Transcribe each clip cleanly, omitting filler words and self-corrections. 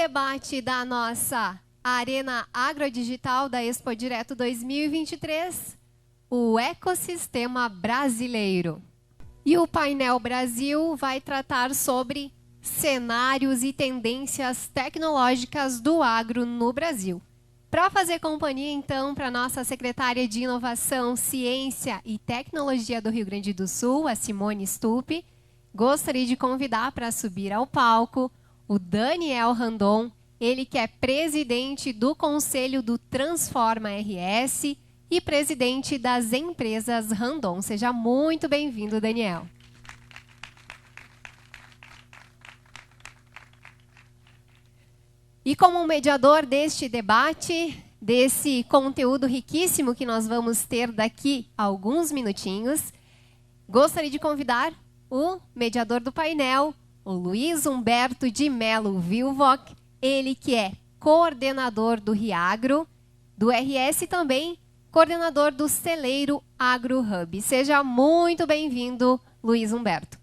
debate da nossa Arena Agrodigital da Expo Direto 2023, o ecossistema brasileiro. E o painel Brasil vai tratar sobre cenários e tendências tecnológicas do agro no Brasil. Para fazer companhia, então, para a nossa secretária de Inovação, Ciência e Tecnologia do Rio Grande do Sul, a Simone Stupi, gostaria de convidar para subir ao palco o Daniel Randon, ele que é presidente do Conselho do Transforma RS e presidente das empresas Randon. Seja muito bem-vindo, Daniel. E como mediador deste debate, desse conteúdo riquíssimo que nós vamos ter daqui a alguns minutinhos, gostaria de convidar o mediador do painel, o Luiz Humberto de Mello Vilvoc, ele que é coordenador do Riagro, do RS e também coordenador do Celeiro Agro Hub. Seja muito bem-vindo, Luiz Humberto.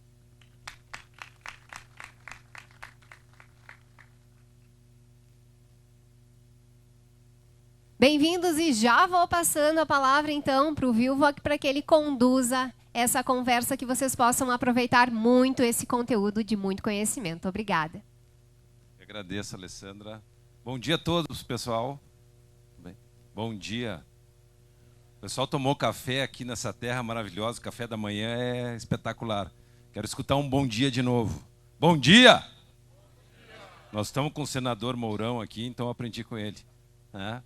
Bem-vindos e já vou passando a palavra então para o Vilvoc para que ele conduza essa conversa, que vocês possam aproveitar muito esse conteúdo de muito conhecimento. Obrigada. Eu agradeço, Alessandra. Bom dia a todos, pessoal. Bom dia. O pessoal tomou café aqui nessa terra maravilhosa, o café da manhã é espetacular. Quero escutar um bom dia de novo. Bom dia! Nós estamos com o senador Mourão aqui, então eu aprendi com ele, né?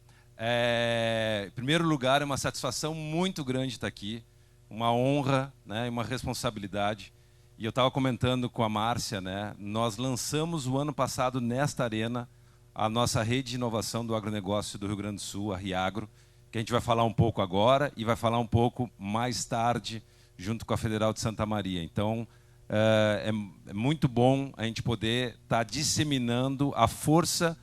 Em primeiro lugar, é uma satisfação muito grande estar aqui, uma honra, né, uma responsabilidade. E eu estava comentando com a Márcia, né, nós lançamos o ano passado nesta arena a nossa rede de inovação do agronegócio do Rio Grande do Sul, a Riagro, que a gente vai falar um pouco agora e vai falar um pouco mais tarde, junto com a Federal de Santa Maria. Então, é muito bom a gente poder estar disseminando a força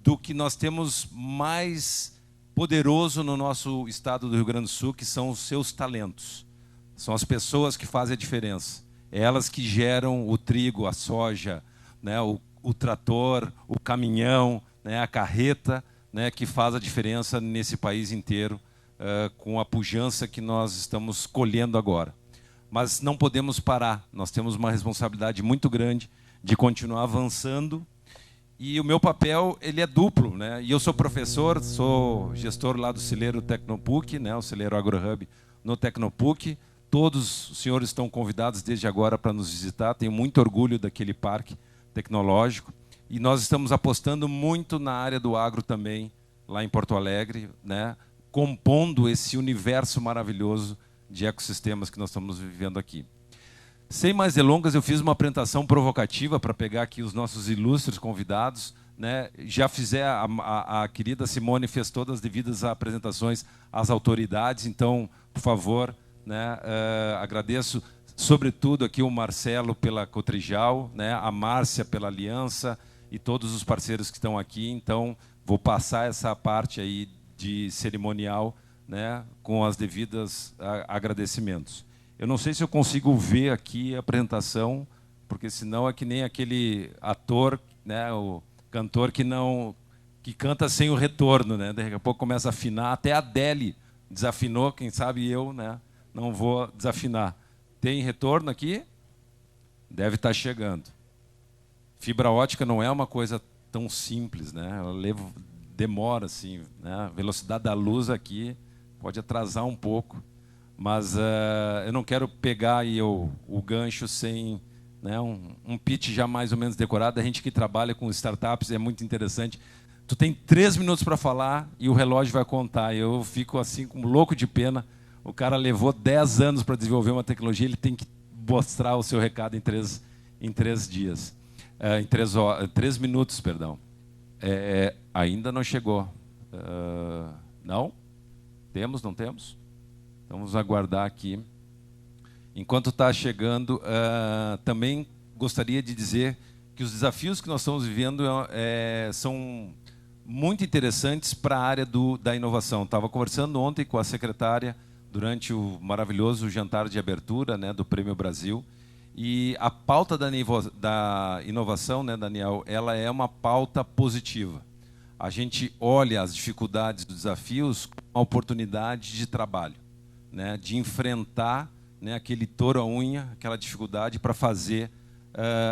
do que nós temos mais poderoso no nosso estado do Rio Grande do Sul, que são os seus talentos. São as pessoas que fazem a diferença. É elas que geram o trigo, a soja, né, o trator, o caminhão, né, a carreta, né, que faz a diferença nesse país inteiro, com a pujança que nós estamos colhendo agora. Mas não podemos parar. Nós temos uma responsabilidade muito grande de continuar avançando. E o meu papel, ele é duplo, né? E eu sou professor, sou gestor lá do Celeiro Tecnopuc, né? O Celeiro Agro Hub no Tecnopuc. Todos os senhores estão convidados desde agora para nos visitar. Tenho muito orgulho daquele parque tecnológico. E nós estamos apostando muito na área do agro também, lá em Porto Alegre, né? Compondo esse universo maravilhoso de ecossistemas que nós estamos vivendo aqui. Sem mais delongas, eu fiz uma apresentação provocativa para pegar aqui os nossos ilustres convidados, né? Já a querida Simone fez todas as devidas apresentações às autoridades, então, por favor, né? Agradeço sobretudo aqui o Marcelo pela Cotrijal, né? A Márcia pela Aliança e todos os parceiros que estão aqui. Então, vou passar essa parte aí de cerimonial, né? Com as devidas agradecimentos. Eu não sei se eu consigo ver aqui a apresentação, porque senão é que nem aquele ator, né, o cantor que canta sem o retorno, né? Daqui a pouco começa a afinar, até a Adele desafinou, quem sabe eu, né, não vou desafinar. Tem retorno aqui? Deve estar chegando. Fibra ótica não é uma coisa tão simples, né? Ela demora assim, né? A velocidade da luz aqui pode atrasar um pouco. Mas eu não quero pegar aí o gancho sem, né, um pitch já mais ou menos decorado. A gente que trabalha com startups é muito interessante. Tu tem 3 minutos para falar e o relógio vai contar. Eu fico assim, como louco de pena. O cara levou 10 anos para desenvolver uma tecnologia, ele tem que mostrar o seu recado em 3 dias. Em 3 minutos, perdão. Ainda não chegou. Não? Temos, não temos? Vamos aguardar aqui. Enquanto está chegando, também gostaria de dizer que os desafios que nós estamos vivendo são muito interessantes para a área da inovação. Estava conversando ontem com a secretária durante o maravilhoso jantar de abertura, né, do Prêmio Brasil, E a pauta da inovação, né, Daniel, ela é uma pauta positiva. A gente olha as dificuldades, os desafios como uma oportunidade de trabalho, né, de enfrentar, né, aquele touro à unha, aquela dificuldade para fazer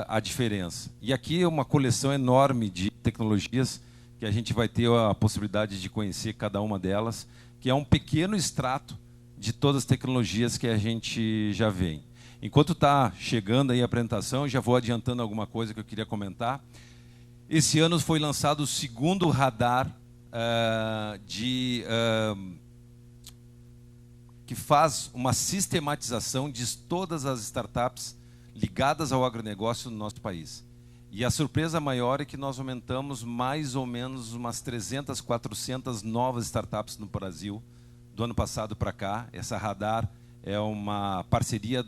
a diferença. E aqui é uma coleção enorme de tecnologias que a gente vai ter a possibilidade de conhecer cada uma delas, que é um pequeno extrato de todas as tecnologias que a gente já vê. Enquanto está chegando aí a apresentação, já vou adiantando alguma coisa que eu queria comentar. Esse ano foi lançado o segundo radar que faz uma sistematização de todas as startups ligadas ao agronegócio no nosso país. E a surpresa maior é que nós aumentamos mais ou menos umas 300, 400 novas startups no Brasil do ano passado para cá. Essa radar é uma parceria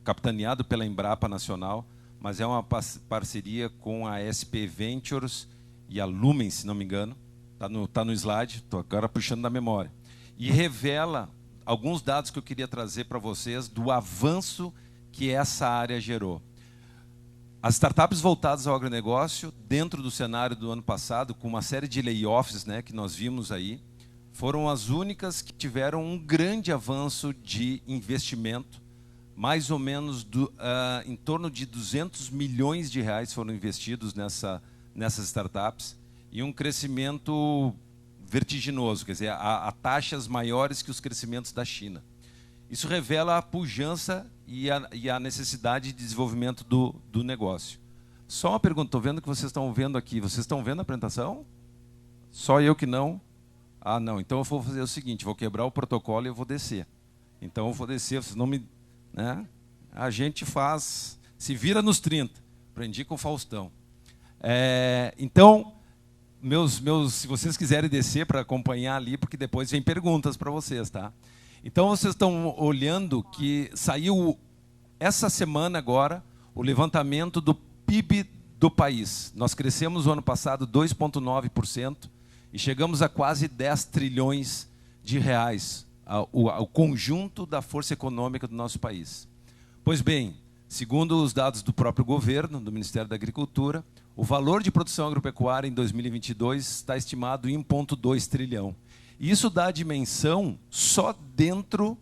capitaneado pela Embrapa Nacional, mas é uma parceria com a SP Ventures e a Lumen, se não me engano. Tá no slide, estou agora puxando da memória. E revela alguns dados que eu queria trazer para vocês do avanço que essa área gerou. As startups voltadas ao agronegócio, dentro do cenário do ano passado, com uma série de layoffs, né, que nós vimos aí, foram as únicas que tiveram um grande avanço de investimento. Mais ou menos em torno de 200 milhões de reais foram investidos nessas startups e um crescimento vertiginoso, quer dizer, a taxas maiores que os crescimentos da China. Isso revela a pujança e a necessidade de desenvolvimento do negócio. Só uma pergunta, estou vendo que vocês estão vendo aqui. Vocês estão vendo a apresentação? Só eu que não? Ah, não. Então eu vou fazer o seguinte, vou quebrar o protocolo e eu vou descer. Então eu vou descer, vocês não me... Né? A gente faz... Se vira nos 30. Aprendi com o Faustão. Então, se vocês quiserem descer para acompanhar ali, porque depois vem perguntas para vocês, tá? Então, vocês estão olhando que saiu essa semana agora o levantamento do PIB do país. Nós crescemos no ano passado 2,9% e chegamos a quase 10 trilhões de reais, o conjunto da força econômica do nosso país. Pois bem, segundo os dados do próprio governo, do Ministério da Agricultura, o valor de produção agropecuária em 2022 está estimado em 1,2 trilhão. Isso dá a dimensão só dentro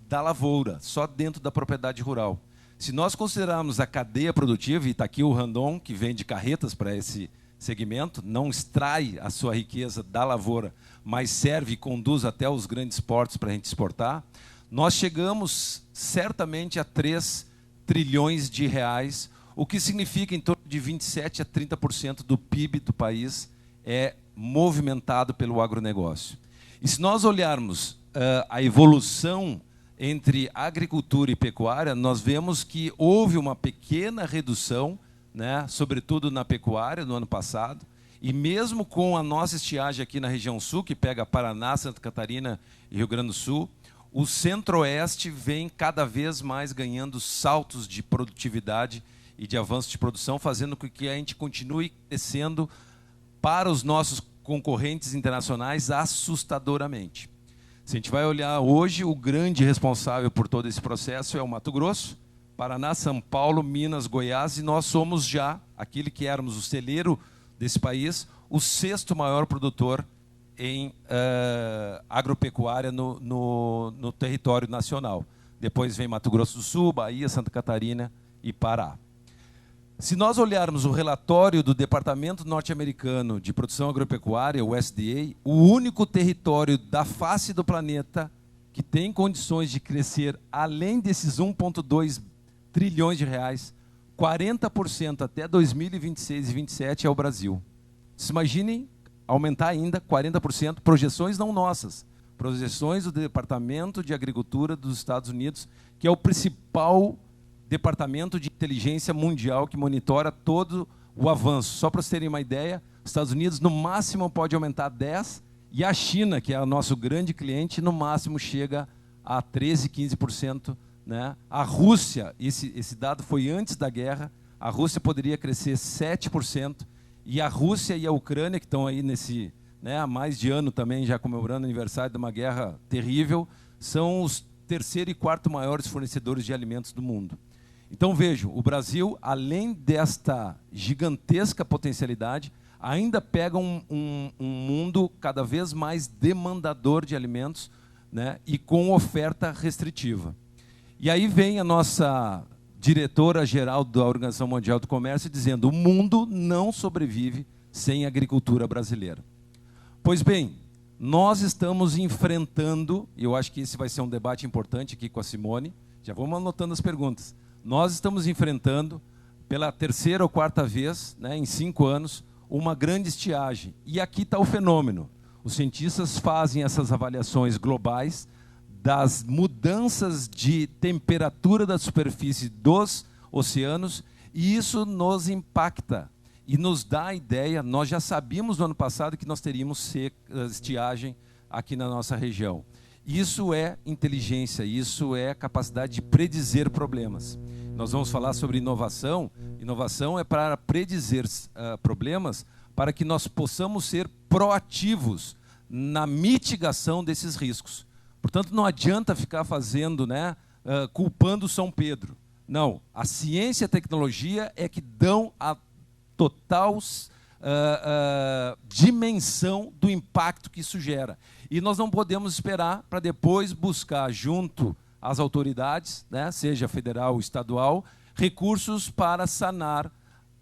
da lavoura, só dentro da propriedade rural. Se nós considerarmos a cadeia produtiva, e está aqui o Randon, que vende carretas para esse segmento, não extrai a sua riqueza da lavoura, mas serve e conduz até os grandes portos para a gente exportar, nós chegamos certamente a 3 trilhões de reais, o que significa em torno de 27% a 30% do PIB do país é movimentado pelo agronegócio. E se nós olharmos a evolução entre agricultura e pecuária, nós vemos que houve uma pequena redução, né, sobretudo na pecuária, no ano passado, e mesmo com a nossa estiagem aqui na região sul, que pega Paraná, Santa Catarina e Rio Grande do Sul, o centro-oeste vem cada vez mais ganhando saltos de produtividade e de avanço de produção, fazendo com que a gente continue crescendo para os nossos concorrentes internacionais assustadoramente. Se a gente vai olhar hoje, o grande responsável por todo esse processo é o Mato Grosso, Paraná, São Paulo, Minas, Goiás, e nós somos já, aquele que éramos o celeiro desse país, o 6º maior produtor em agropecuária no território nacional. Depois vem Mato Grosso do Sul, Bahia, Santa Catarina e Pará. Se nós olharmos o relatório do Departamento Norte-Americano de Produção Agropecuária, o USDA, o único território da face do planeta que tem condições de crescer além desses 1,2 trilhões de reais, 40% até 2026 e 2027 é o Brasil. Se imaginem aumentar ainda 40%, projeções não nossas, projeções do Departamento de Agricultura dos Estados Unidos, que é o principal departamento de inteligência mundial que monitora todo o avanço. Só para vocês terem uma ideia, os Estados Unidos no máximo pode aumentar 10%, e a China, que é o nosso grande cliente, no máximo chega a 13%, 15%. Né? A Rússia, esse dado foi antes da guerra, a Rússia poderia crescer 7%, e a Rússia e a Ucrânia, que estão aí há mais de ano também, já comemorando o aniversário de uma guerra terrível, são os 3º e 4º maiores fornecedores de alimentos do mundo. Então vejam, o Brasil, além desta gigantesca potencialidade, ainda pega um mundo cada vez mais demandador de alimentos, né, e com oferta restritiva. E aí vem a nossa diretora-geral da Organização Mundial do Comércio dizendo: o mundo não sobrevive sem agricultura brasileira. Pois bem, nós estamos enfrentando, e eu acho que esse vai ser um debate importante aqui com a Simone, já vamos anotando as perguntas. Nós estamos enfrentando, pela terceira ou quarta vez, né, em 5 anos, uma grande estiagem. E aqui está o fenômeno. Os cientistas fazem essas avaliações globais das mudanças de temperatura da superfície dos oceanos, e isso nos impacta e nos dá a ideia. Nós já sabíamos no ano passado que nós teríamos estiagem aqui na nossa região. Isso é inteligência, isso é capacidade de predizer problemas. Nós vamos falar sobre inovação. Inovação é para predizer problemas, para que nós possamos ser proativos na mitigação desses riscos. Portanto, não adianta ficar fazendo, né, culpando São Pedro. Não, a ciência e a tecnologia é que dão a total dimensão do impacto que isso gera. E nós não podemos esperar para depois buscar, junto às autoridades, né, seja federal ou estadual, recursos para sanar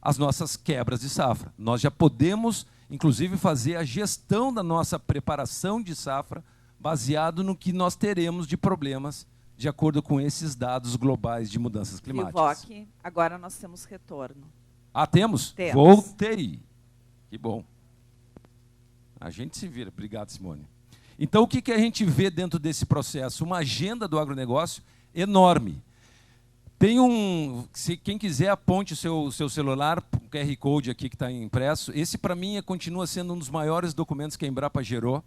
as nossas quebras de safra. Nós já podemos, inclusive, fazer a gestão da nossa preparação de safra baseado no que nós teremos de problemas de acordo com esses dados globais de mudanças climáticas. Vivoc, agora nós temos retorno. Ah, temos? Temos. Voltei. Que bom. A gente se vira. Obrigado, Simone. Então, o que a gente vê dentro desse processo? Uma agenda do agronegócio enorme. Tem se quem quiser, aponte o seu celular, o QR Code aqui que está impresso. Esse, para mim, continua sendo um dos maiores documentos que a Embrapa gerou,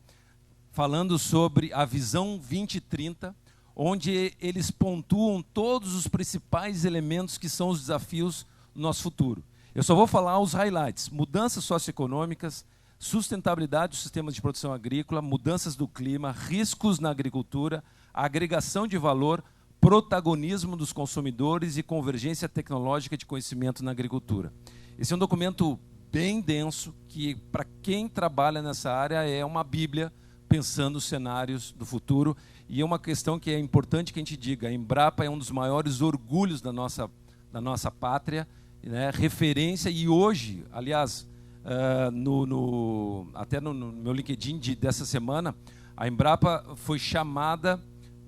falando sobre a Visão 2030, onde eles pontuam todos os principais elementos que são os desafios do nosso futuro. Eu só vou falar os highlights: mudanças socioeconômicas, sustentabilidade dos sistemas de produção agrícola, mudanças do clima, riscos na agricultura, agregação de valor, protagonismo dos consumidores e convergência tecnológica de conhecimento na agricultura. Esse é um documento bem denso, que para quem trabalha nessa área é uma bíblia, pensando os cenários do futuro. E é uma questão que é importante que a gente diga: a Embrapa é um dos maiores orgulhos da nossa pátria, né, referência. E hoje, aliás, até no meu LinkedIn dessa semana, a Embrapa foi chamada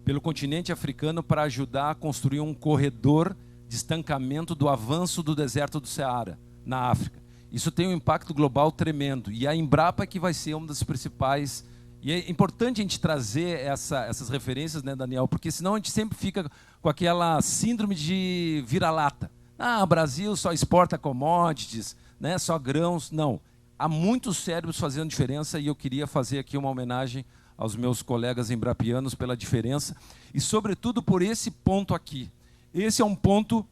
pelo continente africano para ajudar a construir um corredor de estancamento do avanço do deserto do Saara, na África. Isso tem um impacto global tremendo. E a Embrapa é que vai ser uma das principais. E é importante a gente trazer essas referências, né, Daniel? Porque senão a gente sempre fica com aquela síndrome de vira-lata. Ah, o Brasil só exporta commodities, né, só grãos. Não. Há muitos cérebros fazendo diferença, e eu queria fazer aqui uma homenagem aos meus colegas embrapianos pela diferença e, sobretudo, por esse ponto aqui. Esse é um ponto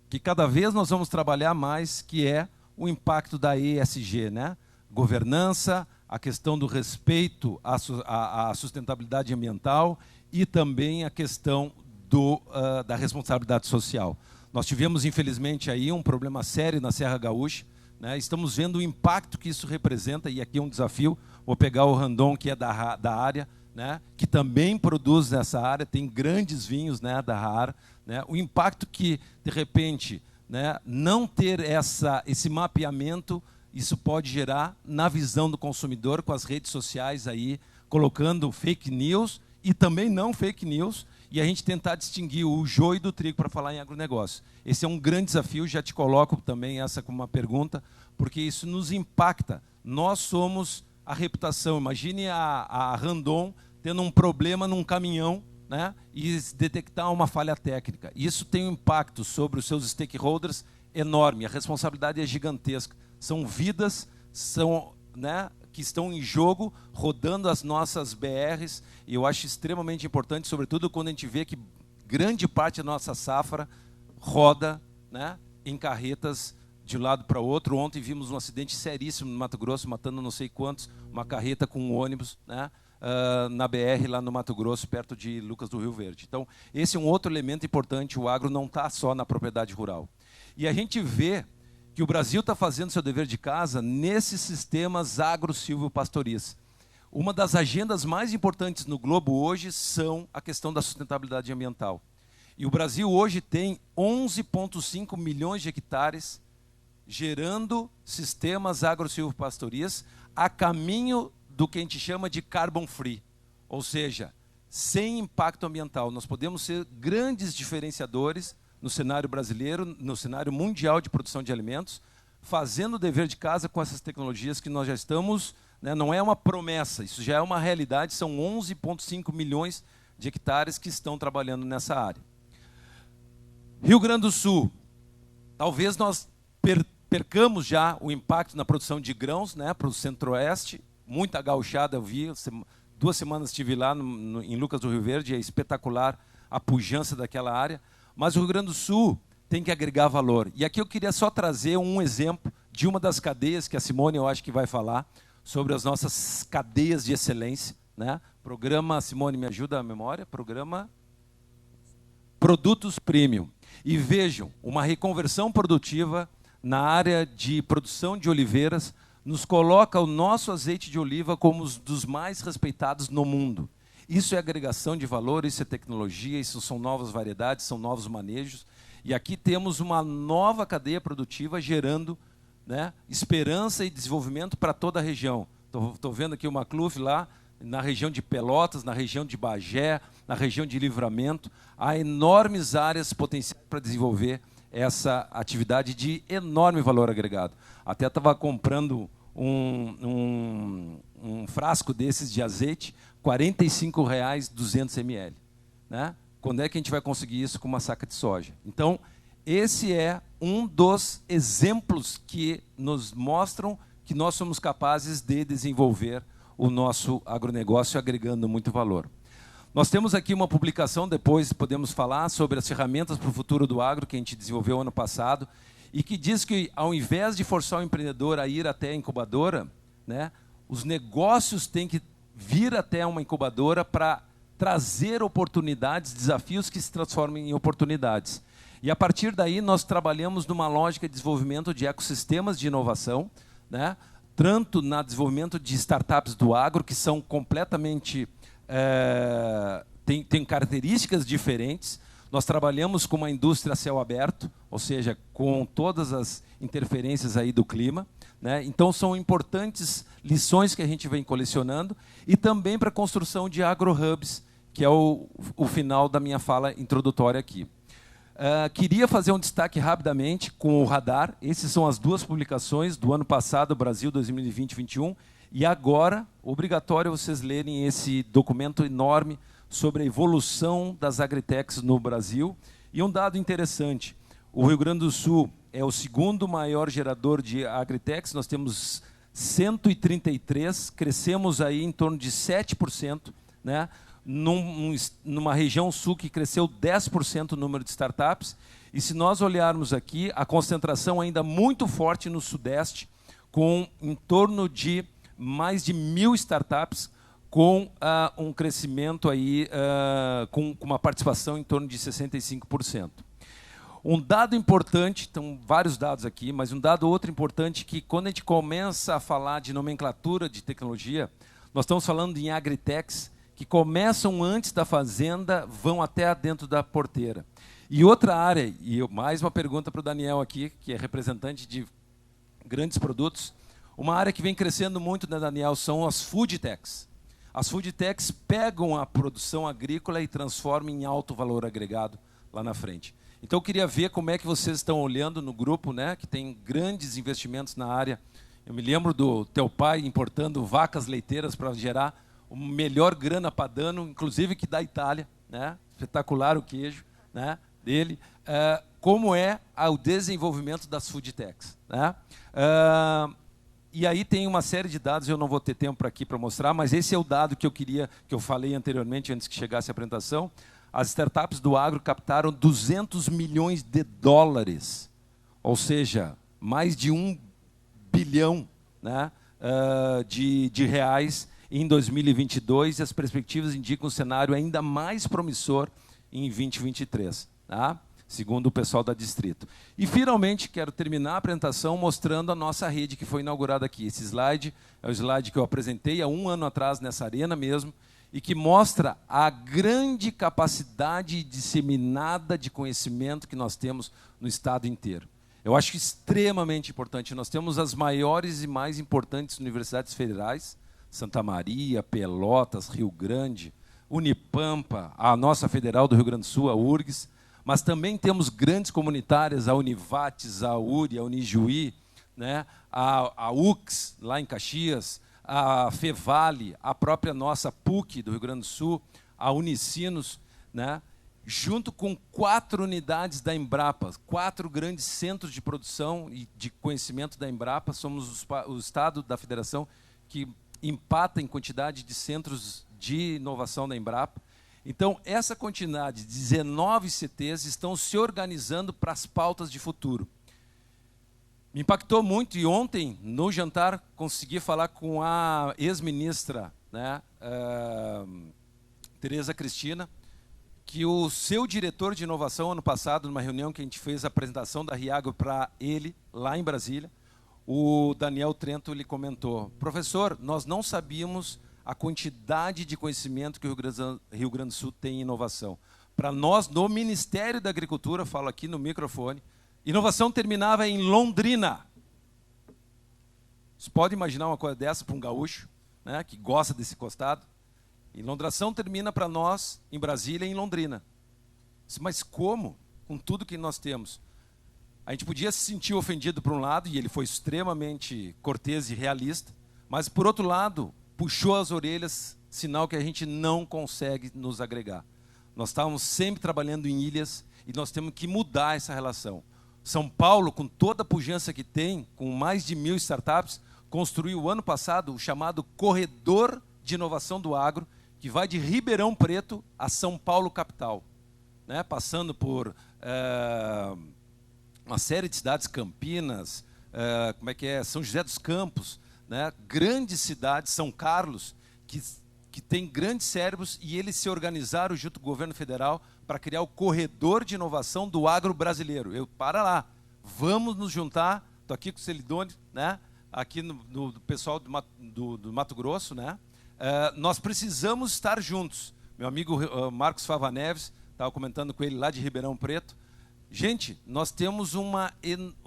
que cada vez nós vamos trabalhar mais, que é o impacto da ESG, né? Governança, a questão do respeito à sustentabilidade ambiental e também a questão da responsabilidade social. Nós tivemos, infelizmente, aí um problema sério na Serra Gaúcha, né? Estamos vendo o impacto que isso representa, e aqui é um desafio. Vou pegar o Randon, que é da área, né, que também produz nessa área, tem grandes vinhos, né, da Raar, né, o impacto que, de repente, né, não ter esse mapeamento, isso pode gerar na visão do consumidor, com as redes sociais aí, colocando fake news e também não fake news, e a gente tentar distinguir o joio do trigo para falar em agronegócio. Esse é um grande desafio, já te coloco também essa como uma pergunta, porque isso nos impacta. Nós somos a reputação. Imagine a Randon tendo um problema num caminhão, né, e detectar uma falha técnica. Isso tem um impacto sobre os seus stakeholders enorme. A responsabilidade é gigantesca. São vidas, né, que estão em jogo, rodando as nossas BRs, e eu acho extremamente importante, sobretudo quando a gente vê que grande parte da nossa safra roda, né, em carretas de um lado para o outro. Ontem vimos um acidente seríssimo no Mato Grosso, matando não sei quantos, uma carreta com um ônibus, né, na BR, lá no Mato Grosso, perto de Lucas do Rio Verde. Então, esse é um outro elemento importante, o agro não está só na propriedade rural. E a gente vê que o Brasil está fazendo seu dever de casa nesses sistemas agro-silvopastoris. Uma das agendas mais importantes no globo hoje são a questão da sustentabilidade ambiental. E o Brasil hoje tem 11,5 milhões de hectares gerando sistemas agro-silvopastoris a caminho do que a gente chama de carbon free, ou seja, sem impacto ambiental. Nós podemos ser grandes diferenciadores no cenário brasileiro, no cenário mundial de produção de alimentos, fazendo o dever de casa com essas tecnologias que nós já estamos, né, não é uma promessa, isso já é uma realidade, são 11,5 milhões de hectares que estão trabalhando nessa área. Rio Grande do Sul, talvez nós percamos já o impacto na produção de grãos, né, para o centro-oeste, muita gauchada, eu vi, 2 semanas estive lá em Lucas do Rio Verde, é espetacular a pujança daquela área, mas o Rio Grande do Sul tem que agregar valor. E aqui eu queria só trazer um exemplo de uma das cadeias que a Simone, eu acho que vai falar, sobre as nossas cadeias de excelência, né? Programa, Simone, me ajuda a memória, programa Produtos Premium. E vejam, uma reconversão produtiva na área de produção de oliveiras nos coloca o nosso azeite de oliva como um dos mais respeitados no mundo. Isso é agregação de valor, isso é tecnologia, isso são novas variedades, são novos manejos. E aqui temos uma nova cadeia produtiva gerando, né, esperança e desenvolvimento para toda a região. Estou vendo aqui o Macluf lá, na região de Pelotas, na região de Bagé, na região de Livramento. Há enormes áreas potenciais para desenvolver essa atividade de enorme valor agregado. Até estava comprando um frasco desses de azeite, R$ 45,00, 200 ml. Né? Quando é que a gente vai conseguir isso com uma saca de soja? Então, esse é um dos exemplos que nos mostram que nós somos capazes de desenvolver o nosso agronegócio agregando muito valor. Nós temos aqui uma publicação, depois podemos falar, sobre as ferramentas para o futuro do agro, que a gente desenvolveu ano passado, e que diz que, ao invés de forçar o empreendedor a ir até a incubadora, né, os negócios têm que vir até uma incubadora para trazer oportunidades, desafios que se transformem em oportunidades. E, a partir daí, nós trabalhamos numa lógica de desenvolvimento de ecossistemas de inovação, né, tanto no desenvolvimento de startups do agro, que são completamente... tem características diferentes. Nós trabalhamos com uma indústria a céu aberto, ou seja, com todas as interferências aí do clima, né? Então, são importantes lições que a gente vem colecionando, e também para a construção de agro-hubs, que é o final da minha fala introdutória aqui. Queria fazer um destaque rapidamente com o Radar. Essas são as 2 publicações do ano passado, Brasil 2020-21, e agora, obrigatório vocês lerem esse documento enorme sobre a evolução das agritechs no Brasil. E um dado interessante, o Rio Grande do Sul é o 2º maior gerador de agritechs, nós temos 133, crescemos aí em torno de 7%, né? Numa região sul que cresceu 10% o número de startups. E se nós olharmos aqui, a concentração ainda muito forte no Sudeste, com em torno de mais de 1.000 startups, com um crescimento aí, com uma participação em torno de 65%. Um dado importante, estão vários dados aqui, mas um dado outro importante, que quando a gente começa a falar de nomenclatura de tecnologia, nós estamos falando em agritechs, que começam antes da fazenda, vão até dentro da porteira. E outra área, e mais uma pergunta para o Daniel aqui, que é representante de grandes produtos, uma área que vem crescendo muito, né, Daniel, são as food techs. As food techs pegam a produção agrícola e transformam em alto valor agregado lá na frente. Então, eu queria ver como é que vocês estão olhando no grupo, né, que tem grandes investimentos na área. Eu me lembro do teu pai importando vacas leiteiras para gerar o melhor grana padano, inclusive que da Itália, né? Espetacular o queijo, né, dele. Como é o desenvolvimento das food techs, né? E aí tem uma série de dados, eu não vou ter tempo aqui para mostrar, mas esse é o dado que eu falei anteriormente, antes que chegasse a apresentação. As startups do agro captaram 200 milhões de dólares, ou seja, mais de 1 bilhão, né, de reais, em 2022 e as perspectivas indicam um cenário ainda mais promissor em 2023, tá? Segundo o pessoal da Distrito. E, finalmente, quero terminar a apresentação mostrando a nossa rede que foi inaugurada aqui. Esse slide é o slide que eu apresentei há 1 ano atrás, nessa arena mesmo, e que mostra a grande capacidade disseminada de conhecimento que nós temos no estado inteiro. Eu acho extremamente importante. Nós temos as maiores e mais importantes universidades federais, Santa Maria, Pelotas, Rio Grande, Unipampa, a nossa Federal do Rio Grande do Sul, a URGS, mas também temos grandes comunitárias, a Univates, a URI, a Unijuí, né, a UX, lá em Caxias, a Fevale, a própria nossa PUC do Rio Grande do Sul, a Unicinos, né, junto com 4 unidades da Embrapa, 4 grandes centros de produção e de conhecimento da Embrapa. Somos o estado da federação que empata em quantidade de centros de inovação da Embrapa. Então, essa quantidade de 19 CTs estão se organizando para as pautas de futuro. Me impactou muito, e ontem, no jantar, consegui falar com a ex-ministra, né, Tereza Cristina, que o seu diretor de inovação, ano passado, numa reunião que a gente fez a apresentação da Riagro para ele, lá em Brasília, o Daniel Trento lhe comentou: professor, nós não sabíamos a quantidade de conhecimento que o Rio Grande do Sul tem em inovação. Para nós, no Ministério da Agricultura, falo aqui no microfone, inovação terminava em Londrina. Você pode imaginar uma coisa dessa para um gaúcho, né, que gosta desse costado? Inovação termina para nós, em Brasília e em Londrina. Mas como? Com tudo que nós temos. A gente podia se sentir ofendido por um lado, e ele foi extremamente cortês e realista, mas, por outro lado, puxou as orelhas, sinal que a gente não consegue nos agregar. Nós estávamos sempre trabalhando em ilhas e nós temos que mudar essa relação. São Paulo, com toda a pujança que tem, com mais de 1.000 startups, construiu ano passado o chamado Corredor de Inovação do Agro, que vai de Ribeirão Preto a São Paulo capital, né? Passando por uma série de cidades, Campinas, São José dos Campos, né? Grandes cidades, São Carlos, que tem grandes cérebros, e eles se organizaram junto com o governo federal para criar o Corredor de Inovação do Agro Brasileiro. Para lá, vamos nos juntar, estou aqui com o Celidone, né? Aqui no pessoal do Mato Grosso, né? Nós precisamos estar juntos. Meu amigo Marcos Fava Neves, estava comentando com ele lá de Ribeirão Preto. Gente, nós temos uma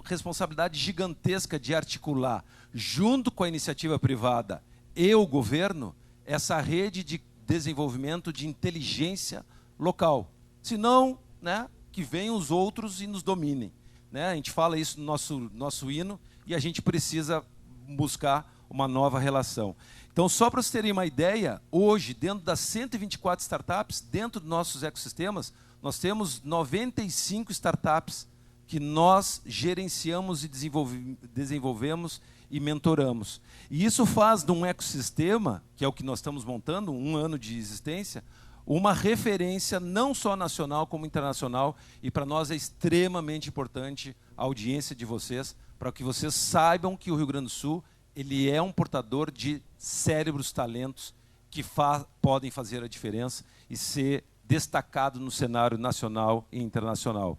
responsabilidade gigantesca de articular, junto com a iniciativa privada e o governo, essa rede de desenvolvimento de inteligência local. Senão, né, que venham os outros e nos dominem, né? A gente fala isso no nosso hino, e a gente precisa buscar uma nova relação. Então, só para vocês terem uma ideia, hoje, dentro das 124 startups, dentro dos nossos ecossistemas, nós temos 95 startups que nós gerenciamos e desenvolvemos e mentoramos. E isso faz de um ecossistema, que é o que nós estamos montando, 1 ano de existência, uma referência não só nacional como internacional, e para nós é extremamente importante a audiência de vocês, para que vocês saibam que o Rio Grande do Sul ele é um portador de cérebros, talentos que podem fazer a diferença e ser destacado no cenário nacional e internacional.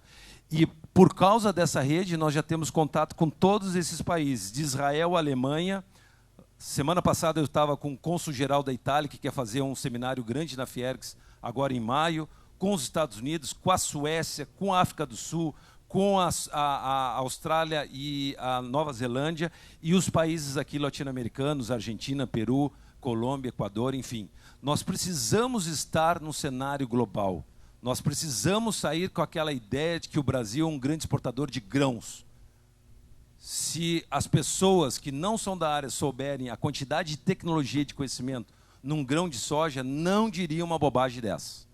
E por causa dessa rede, nós já temos contato com todos esses países, de Israel, Alemanha. Semana passada eu estava com o cônsul-geral da Itália, que quer fazer um seminário grande na Fiergs, agora em maio, com os Estados Unidos, com a Suécia, com a África do Sul, com a Austrália e a Nova Zelândia, e os países aqui latino-americanos, Argentina, Peru, Colômbia, Equador, enfim. Nós precisamos estar no cenário global. Nós precisamos sair com aquela ideia de que o Brasil é um grande exportador de grãos. Se as pessoas que não são da área souberem a quantidade de tecnologia e de conhecimento num grão de soja, não diriam uma bobagem dessa.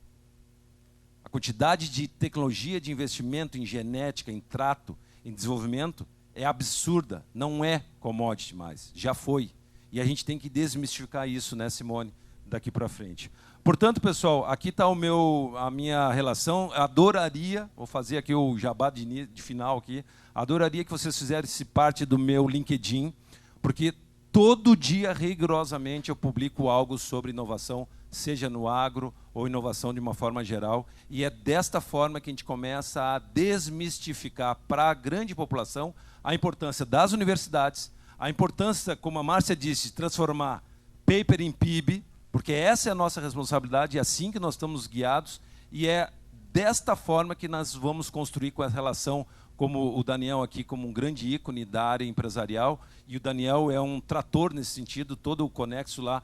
A quantidade de tecnologia, de investimento em genética, em trato, em desenvolvimento, é absurda. Não é commodity mais. Já foi. E a gente tem que desmistificar isso, né, Simone, daqui para frente. Portanto, pessoal, aqui está a minha relação. Adoraria, vou fazer aqui o jabá de final aqui, adoraria que vocês fizessem parte do meu LinkedIn, porque todo dia, rigorosamente, eu publico algo sobre inovação, seja no agro ou inovação de uma forma geral, e é desta forma que a gente começa a desmistificar para a grande população a importância das universidades, a importância, como a Márcia disse, de transformar paper em PIB, porque essa é a nossa responsabilidade, é assim que nós estamos guiados, e é desta forma que nós vamos construir com a relação, como o Daniel aqui, como um grande ícone da área empresarial, e o Daniel é um trator nesse sentido, todo o conexo lá,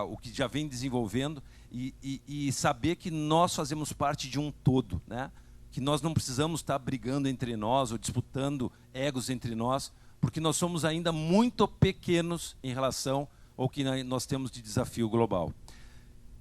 o que já vem desenvolvendo, e saber que nós fazemos parte de um todo, né? Que nós não precisamos estar brigando entre nós ou disputando egos entre nós, porque nós somos ainda muito pequenos em relação ao que nós temos de desafio global.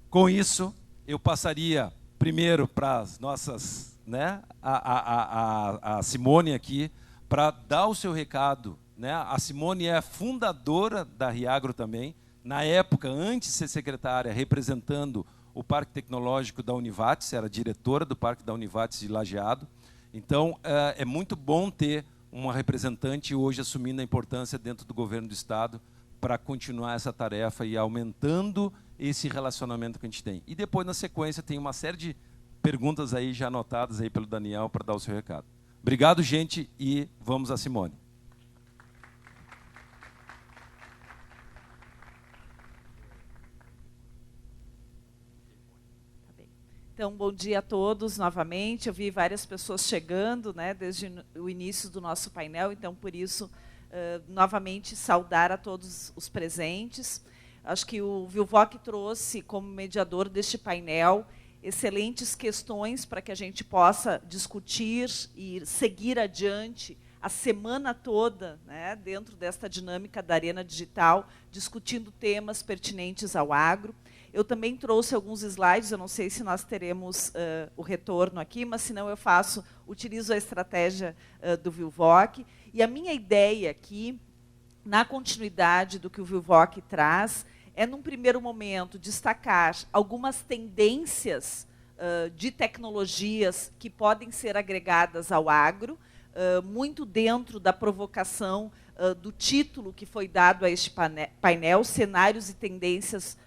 Com isso, eu passaria primeiro para as nossas, né, a Simone aqui, para dar o seu recado, né? A Simone é fundadora da Riagro também, na época, antes de ser secretária, representando o Parque Tecnológico da Univates, era diretora do Parque da Univates de Lajeado. Então, é muito bom ter uma representante hoje assumindo a importância dentro do governo do Estado para continuar essa tarefa e aumentando esse relacionamento que a gente tem. E depois, na sequência, tem uma série de perguntas aí já anotadas aí pelo Daniel para dar o seu recado. Obrigado, gente, e vamos a Simone. Então, bom dia a todos novamente. Eu vi várias pessoas chegando, né, desde o início do nosso painel, então, por isso, novamente, saudar a todos os presentes. Acho que o Vilvoc trouxe, como mediador deste painel, excelentes questões para que a gente possa discutir e seguir adiante a semana toda, né, dentro desta dinâmica da Arena Digital, discutindo temas pertinentes ao agro. Eu também trouxe alguns slides, eu não sei se nós teremos o retorno aqui, mas se não eu utilizo a estratégia do Vilvoc. E a minha ideia aqui, na continuidade do que o Vilvoc traz, é, num primeiro momento, destacar algumas tendências de tecnologias que podem ser agregadas ao agro, muito dentro da provocação do título que foi dado a este painel, Cenários e Tendências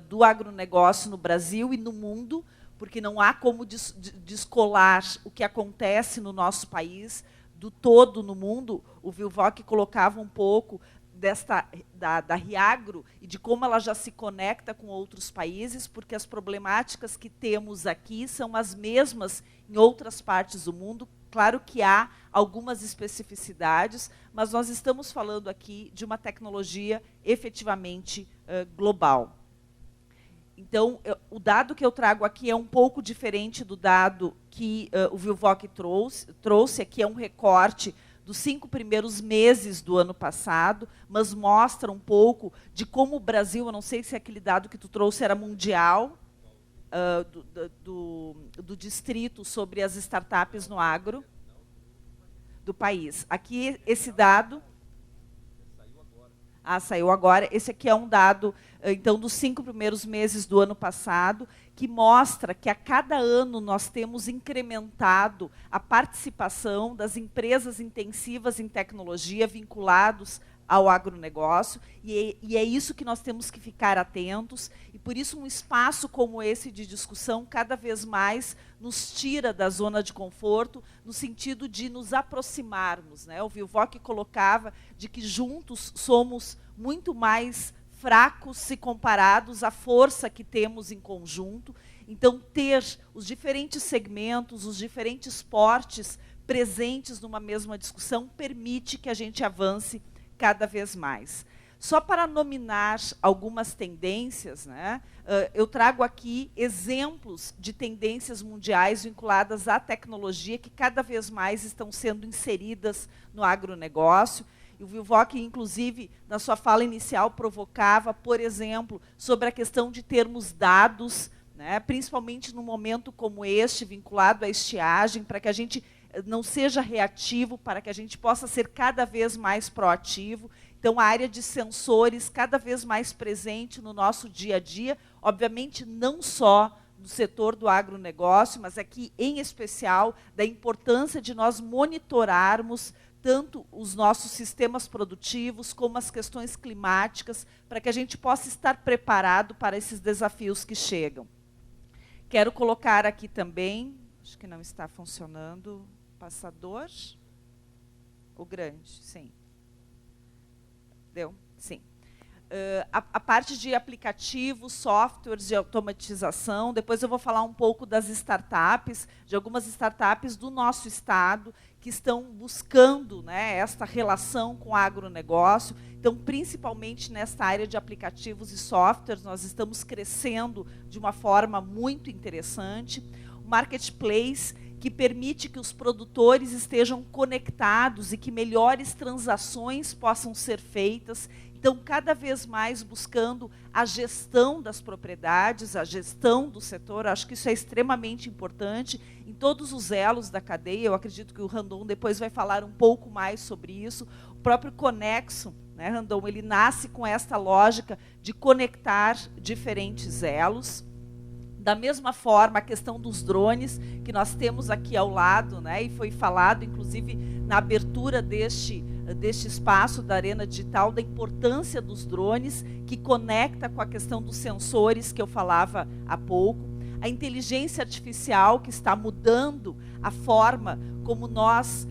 do Agronegócio no Brasil e no Mundo, porque não há como descolar o que acontece no nosso país do todo no mundo. O Vilvoc colocava um pouco da Riagro e de como ela já se conecta com outros países, porque as problemáticas que temos aqui são as mesmas em outras partes do mundo. Claro que há algumas especificidades, mas nós estamos falando aqui de uma tecnologia efetivamente global. Então, o dado que eu trago aqui é um pouco diferente do dado que o Vilvoc trouxe. Aqui é um recorte dos 5 primeiros meses do ano passado, mas mostra um pouco de como o Brasil, eu não sei se aquele dado que tu trouxe era mundial, do distrito sobre as startups no agro do país. Aqui, esse dado... saiu agora. Esse aqui é um dado, então, dos 5 primeiros meses do ano passado, que mostra que a cada ano nós temos incrementado a participação das empresas intensivas em tecnologia vinculados ao agronegócio, e é isso que nós temos que ficar atentos, e por isso um espaço como esse de discussão cada vez mais nos tira da zona de conforto, no sentido de nos aproximarmos, né? O Vilvoc colocava de que juntos somos muito mais fracos se comparados à força que temos em conjunto. Então, ter os diferentes segmentos, os diferentes portes presentes numa mesma discussão permite que a gente avance cada vez mais. Só para nominar algumas tendências, né, eu trago aqui exemplos de tendências mundiais vinculadas à tecnologia que cada vez mais estão sendo inseridas no agronegócio. E o Vilvoc, inclusive, na sua fala inicial, provocava, por exemplo, sobre a questão de termos dados, né, principalmente num momento como este, vinculado à estiagem, para que a gente não seja reativo, para que a gente possa ser cada vez mais proativo. Então, a área de sensores cada vez mais presente no nosso dia a dia, obviamente não só no setor do agronegócio, mas aqui, em especial, da importância de nós monitorarmos tanto os nossos sistemas produtivos, como as questões climáticas, para que a gente possa estar preparado para esses desafios que chegam. Quero colocar aqui também, acho que não está funcionando, passador, o grande, sim. Deu? Sim. A parte de aplicativos, softwares de automatização, depois eu vou falar um pouco das startups, de algumas startups do nosso estado, que estão buscando, né, esta relação com o agronegócio. Então, principalmente nesta área de aplicativos e softwares, nós estamos crescendo de uma forma muito interessante. O marketplace, que permite que os produtores estejam conectados e que melhores transações possam ser feitas. Então, cada vez mais buscando a gestão das propriedades, a gestão do setor. Acho que isso é extremamente importante em todos os elos da cadeia. Eu acredito que o Randon depois vai falar um pouco mais sobre isso. O próprio Conexo, né, Randon, ele nasce com esta lógica de conectar diferentes elos. Da mesma forma, a questão dos drones, que nós temos aqui ao lado, né, e foi falado, inclusive, na abertura deste espaço da Arena Digital, da importância dos drones, que conecta com a questão dos sensores que eu falava há pouco. A inteligência artificial, que está mudando a forma como nós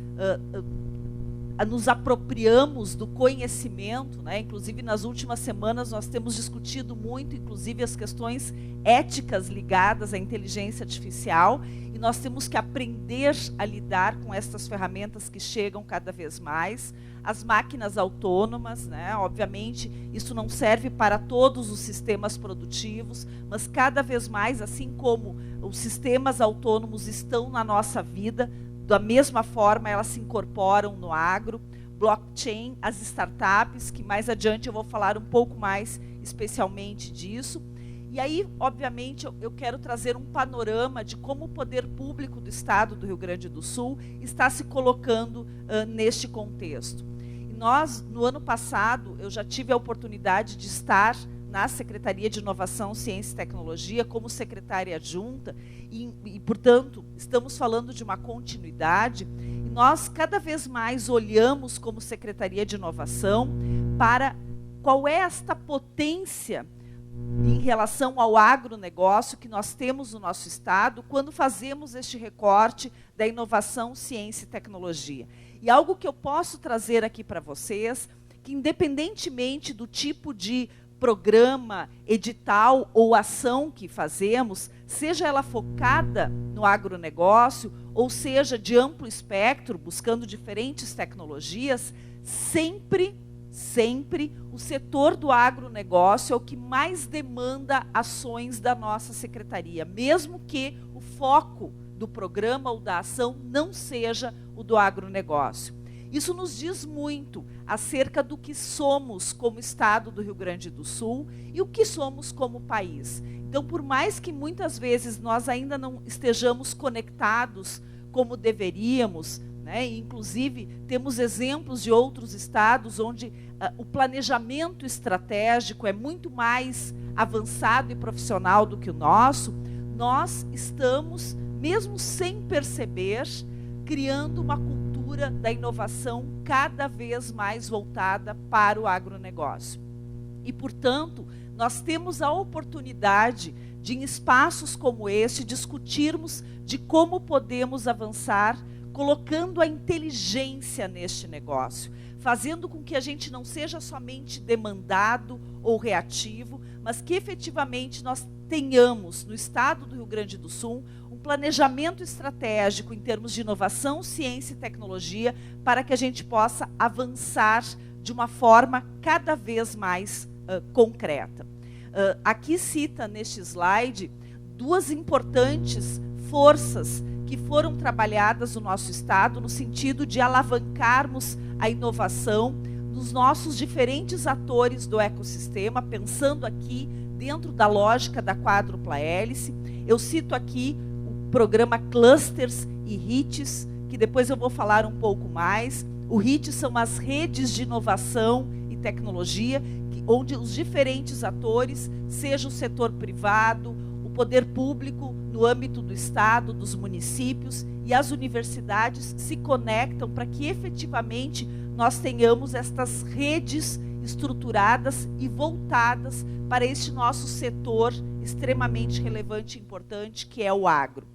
nos apropriamos do conhecimento, né? Inclusive, nas últimas semanas, nós temos discutido muito, inclusive, as questões éticas ligadas à inteligência artificial, e nós temos que aprender a lidar com estas ferramentas que chegam cada vez mais. As máquinas autônomas, né? Obviamente, isso não serve para todos os sistemas produtivos, mas cada vez mais, assim como os sistemas autônomos estão na nossa vida, da mesma forma, elas se incorporam no agro. Blockchain, as startups, que mais adiante eu vou falar um pouco mais especialmente disso. E aí, obviamente, eu quero trazer um panorama de como o poder público do Estado do Rio Grande do Sul está se colocando neste contexto. E nós, no ano passado, eu já tive a oportunidade de estar na Secretaria de Inovação, Ciência e Tecnologia, como secretária adjunta, e, portanto, estamos falando de uma continuidade, e nós cada vez mais olhamos como Secretaria de Inovação para qual é esta potência em relação ao agronegócio que nós temos no nosso Estado quando fazemos este recorte da inovação, ciência e tecnologia. E algo que eu posso trazer aqui para vocês, que independentemente do tipo de programa, edital ou ação que fazemos, seja ela focada no agronegócio, ou seja de amplo espectro, buscando diferentes tecnologias, sempre o setor do agronegócio é o que mais demanda ações da nossa secretaria, mesmo que o foco do programa ou da ação não seja o do agronegócio. Isso nos diz muito acerca do que somos como Estado do Rio Grande do Sul e o que somos como país. Então, por mais que muitas vezes nós ainda não estejamos conectados como deveríamos, né, inclusive temos exemplos de outros estados onde o planejamento estratégico é muito mais avançado e profissional do que o nosso, nós estamos, mesmo sem perceber, criando uma cultura da inovação cada vez mais voltada para o agronegócio. E, portanto, nós temos a oportunidade de, em espaços como este, discutirmos de como podemos avançar, colocando a inteligência neste negócio, fazendo com que a gente não seja somente demandado ou reativo, mas que efetivamente nós tenhamos, no Estado do Rio Grande do Sul, um planejamento estratégico em termos de inovação, ciência e tecnologia, para que a gente possa avançar de uma forma cada vez mais concreta. Aqui cita neste slide duas importantes forças que foram trabalhadas no nosso Estado no sentido de alavancarmos a inovação nos nossos diferentes atores do ecossistema, pensando aqui dentro da lógica da quádrupla hélice. Eu cito aqui o programa Clusters e HITs, que depois eu vou falar um pouco mais. O HIT são as redes de inovação e tecnologia, onde os diferentes atores, seja o setor privado, o poder público, no âmbito do Estado, dos municípios e as universidades se conectam para que efetivamente nós tenhamos estas redes estruturadas e voltadas para este nosso setor extremamente relevante e importante, que é o agro.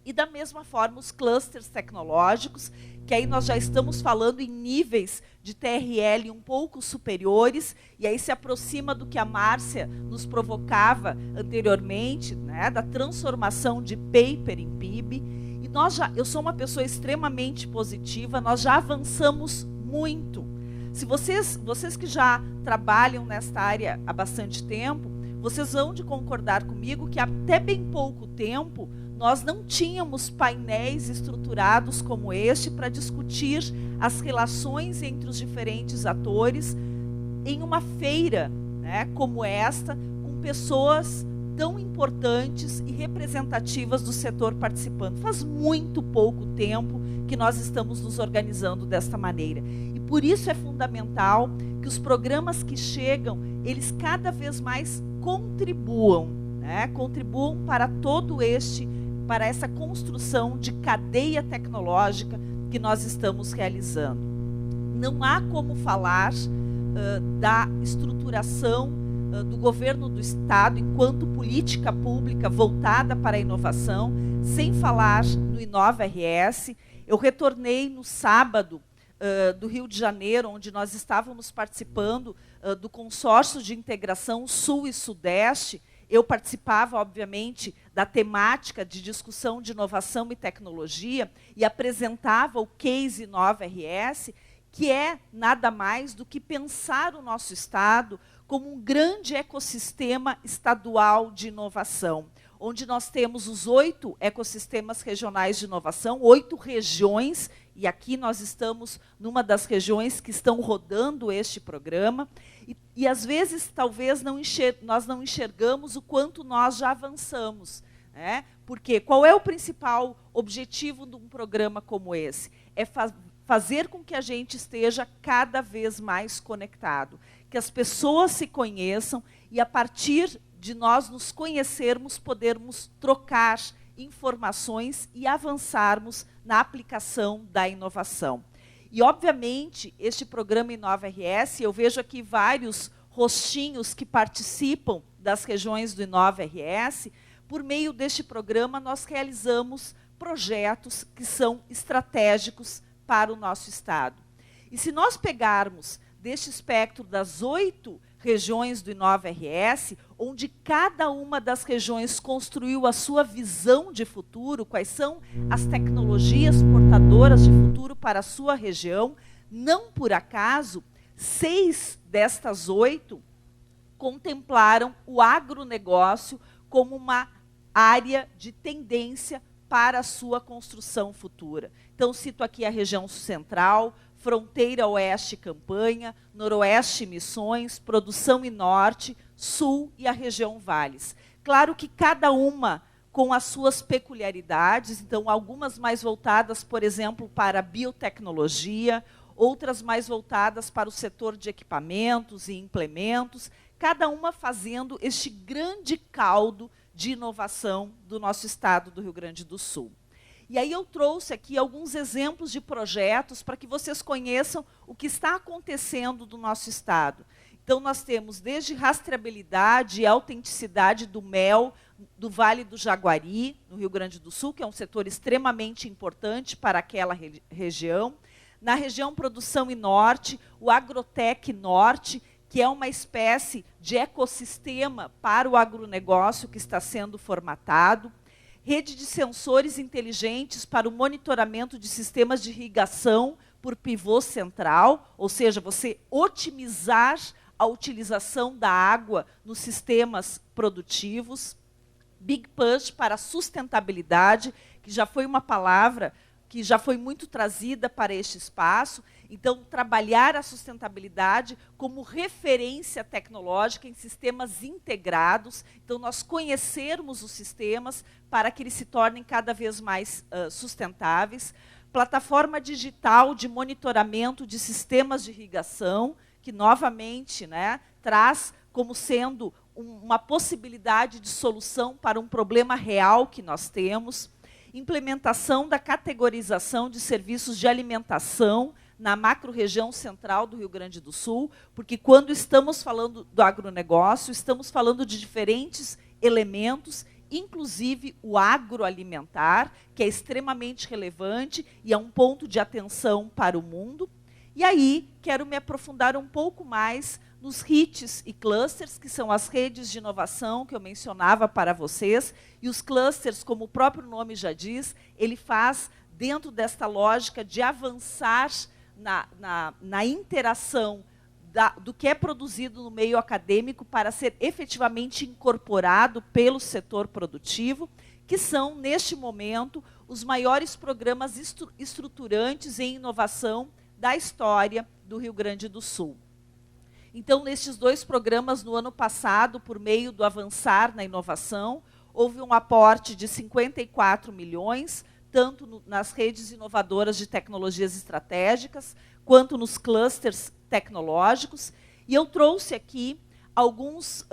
E da mesma forma os clusters tecnológicos, que aí nós já estamos falando em níveis de TRL um pouco superiores, e aí se aproxima do que a Márcia nos provocava anteriormente, né, da transformação de paper em PIB. E eu sou uma pessoa extremamente positiva, nós já avançamos muito. Se vocês que já trabalham nesta área há bastante tempo, vocês vão de concordar comigo que até bem pouco tempo nós não tínhamos painéis estruturados como este para discutir as relações entre os diferentes atores em uma feira, né, como esta, com pessoas tão importantes e representativas do setor participando. Faz muito pouco tempo que nós estamos nos organizando desta maneira. E por isso é fundamental que os programas que chegam, eles cada vez mais contribuam, né, contribuam para essa construção de cadeia tecnológica que nós estamos realizando. Não há como falar da estruturação do governo do Estado enquanto política pública voltada para a inovação, sem falar no Inova-RS. Eu retornei no sábado do Rio de Janeiro, onde nós estávamos participando do consórcio de integração Sul e Sudeste. Eu participava, obviamente, da temática de discussão de inovação e tecnologia e apresentava o case Inova-RS, que é nada mais do que pensar o nosso Estado como um grande ecossistema estadual de inovação, onde nós temos os 8 ecossistemas regionais de inovação, 8 regiões, e aqui nós estamos numa das regiões que estão rodando este programa, e às vezes, talvez, nós não enxergamos o quanto nós já avançamos, né? Porque qual é o principal objetivo de um programa como esse? É fazer com que a gente esteja cada vez mais conectado, que as pessoas se conheçam e, a partir de nós nos conhecermos, podermos trocar informações e avançarmos na aplicação da inovação. E, obviamente, este programa Inova-RS, eu vejo aqui vários rostinhos que participam das regiões do Inova-RS. Por meio deste programa, nós realizamos projetos que são estratégicos para o nosso Estado. E se nós pegarmos deste espectro das 8 regiões do Inova-RS, onde cada uma das regiões construiu a sua visão de futuro, quais são as tecnologias portadoras de futuro para a sua região, não por acaso, 6 destas 8 contemplaram o agronegócio como uma área de tendência para a sua construção futura. Então, cito aqui a região central, Fronteira Oeste Campanha, Noroeste Missões, Produção e Norte, Sul e a região Vales. Claro que cada uma com as suas peculiaridades, então algumas mais voltadas, por exemplo, para a biotecnologia, outras mais voltadas para o setor de equipamentos e implementos, cada uma fazendo este grande caldo de inovação do nosso estado do Rio Grande do Sul. E aí eu trouxe aqui alguns exemplos de projetos para que vocês conheçam o que está acontecendo do nosso estado. Então, nós temos desde rastreabilidade e autenticidade do mel do Vale do Jaguari, no Rio Grande do Sul, que é um setor extremamente importante para aquela região. Na região Produção e Norte, o Agrotec Norte, que é uma espécie de ecossistema para o agronegócio que está sendo formatado. Rede de sensores inteligentes para o monitoramento de sistemas de irrigação por pivô central, ou seja, você otimizar a utilização da água nos sistemas produtivos. Big Push para a sustentabilidade, que já foi uma palavra que já foi muito trazida para este espaço. Então, trabalhar a sustentabilidade como referência tecnológica em sistemas integrados. Então, nós conhecermos os sistemas para que eles se tornem cada vez mais sustentáveis. Plataforma digital de monitoramento de sistemas de irrigação, que novamente, né, traz como sendo uma possibilidade de solução para um problema real que nós temos, implementação da categorização de serviços de alimentação na macro-região central do Rio Grande do Sul, porque quando estamos falando do agronegócio, estamos falando de diferentes elementos, inclusive o agroalimentar, que é extremamente relevante e é um ponto de atenção para o mundo. E aí, quero me aprofundar um pouco mais nos HITs e clusters, que são as redes de inovação que eu mencionava para vocês. E os clusters, como o próprio nome já diz, ele faz dentro desta lógica de avançar na interação do que é produzido no meio acadêmico para ser efetivamente incorporado pelo setor produtivo, que são, neste momento, os maiores programas estruturantes em inovação da história do Rio Grande do Sul. Então, nestes 2 programas, no ano passado, por meio do Avançar na Inovação, houve um aporte de 54 milhões, tanto nas redes inovadoras de tecnologias estratégicas, quanto nos clusters tecnológicos. E eu trouxe aqui alguns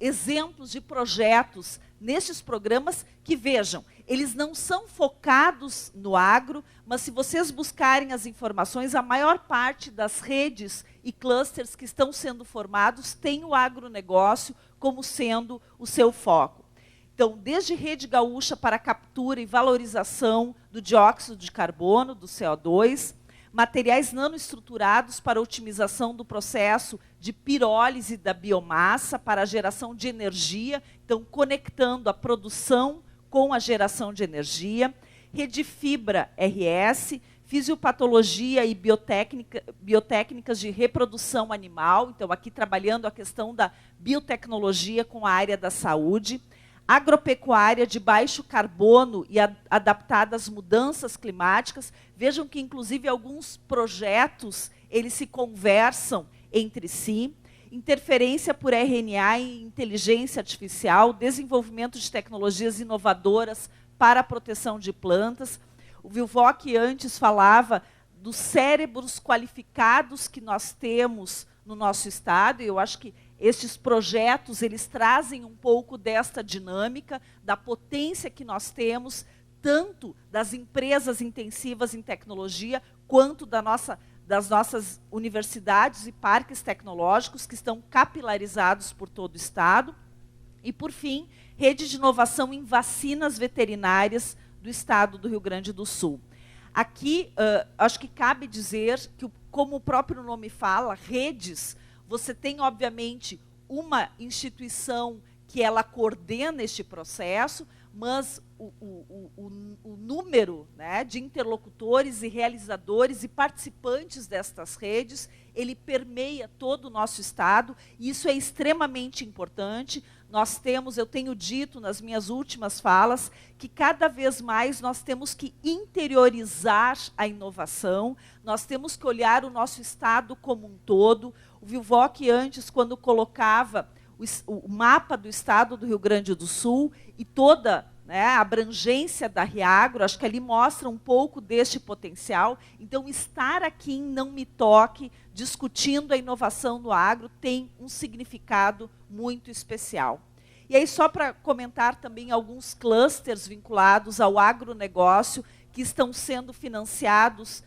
exemplos de projetos nestes programas que, vejam, eles não são focados no agro, mas se vocês buscarem as informações, a maior parte das redes e clusters que estão sendo formados tem o agronegócio como sendo o seu foco. Então, desde rede gaúcha para captura e valorização do dióxido de carbono, do CO2, materiais nanoestruturados para otimização do processo de pirólise da biomassa para a geração de energia, então conectando a produção com a geração de energia, rede fibra RS, fisiopatologia e biotécnicas de reprodução animal, então aqui trabalhando a questão da biotecnologia com a área da saúde, agropecuária de baixo carbono e adaptada às mudanças climáticas. Vejam que, inclusive, alguns projetos eles se conversam entre si. Interferência por RNA e inteligência artificial, desenvolvimento de tecnologias inovadoras para a proteção de plantas. O Vilvoc antes falava dos cérebros qualificados que nós temos no nosso estado, e eu acho que estes projetos, eles trazem um pouco desta dinâmica, da potência que nós temos, tanto das empresas intensivas em tecnologia, quanto das nossas universidades e parques tecnológicos, que estão capilarizados por todo o estado. E, por fim, rede de inovação em vacinas veterinárias do estado do Rio Grande do Sul. Aqui, acho que cabe dizer que, como o próprio nome fala, redes, você tem, obviamente, uma instituição que ela coordena este processo, mas o número, né, de interlocutores e realizadores e participantes destas redes, ele permeia todo o nosso estado, e isso é extremamente importante. Nós temos, eu tenho dito nas minhas últimas falas, que cada vez mais nós temos que interiorizar a inovação, nós temos que olhar o nosso estado como um todo. O Vilvoc antes, quando colocava o mapa do estado do Rio Grande do Sul e toda, né, a abrangência da Riagro, acho que ali mostra um pouco deste potencial. Então, estar aqui em Não Me Toque, discutindo a inovação no agro, tem um significado muito especial. E aí, só para comentar também alguns clusters vinculados ao agronegócio que estão sendo financiados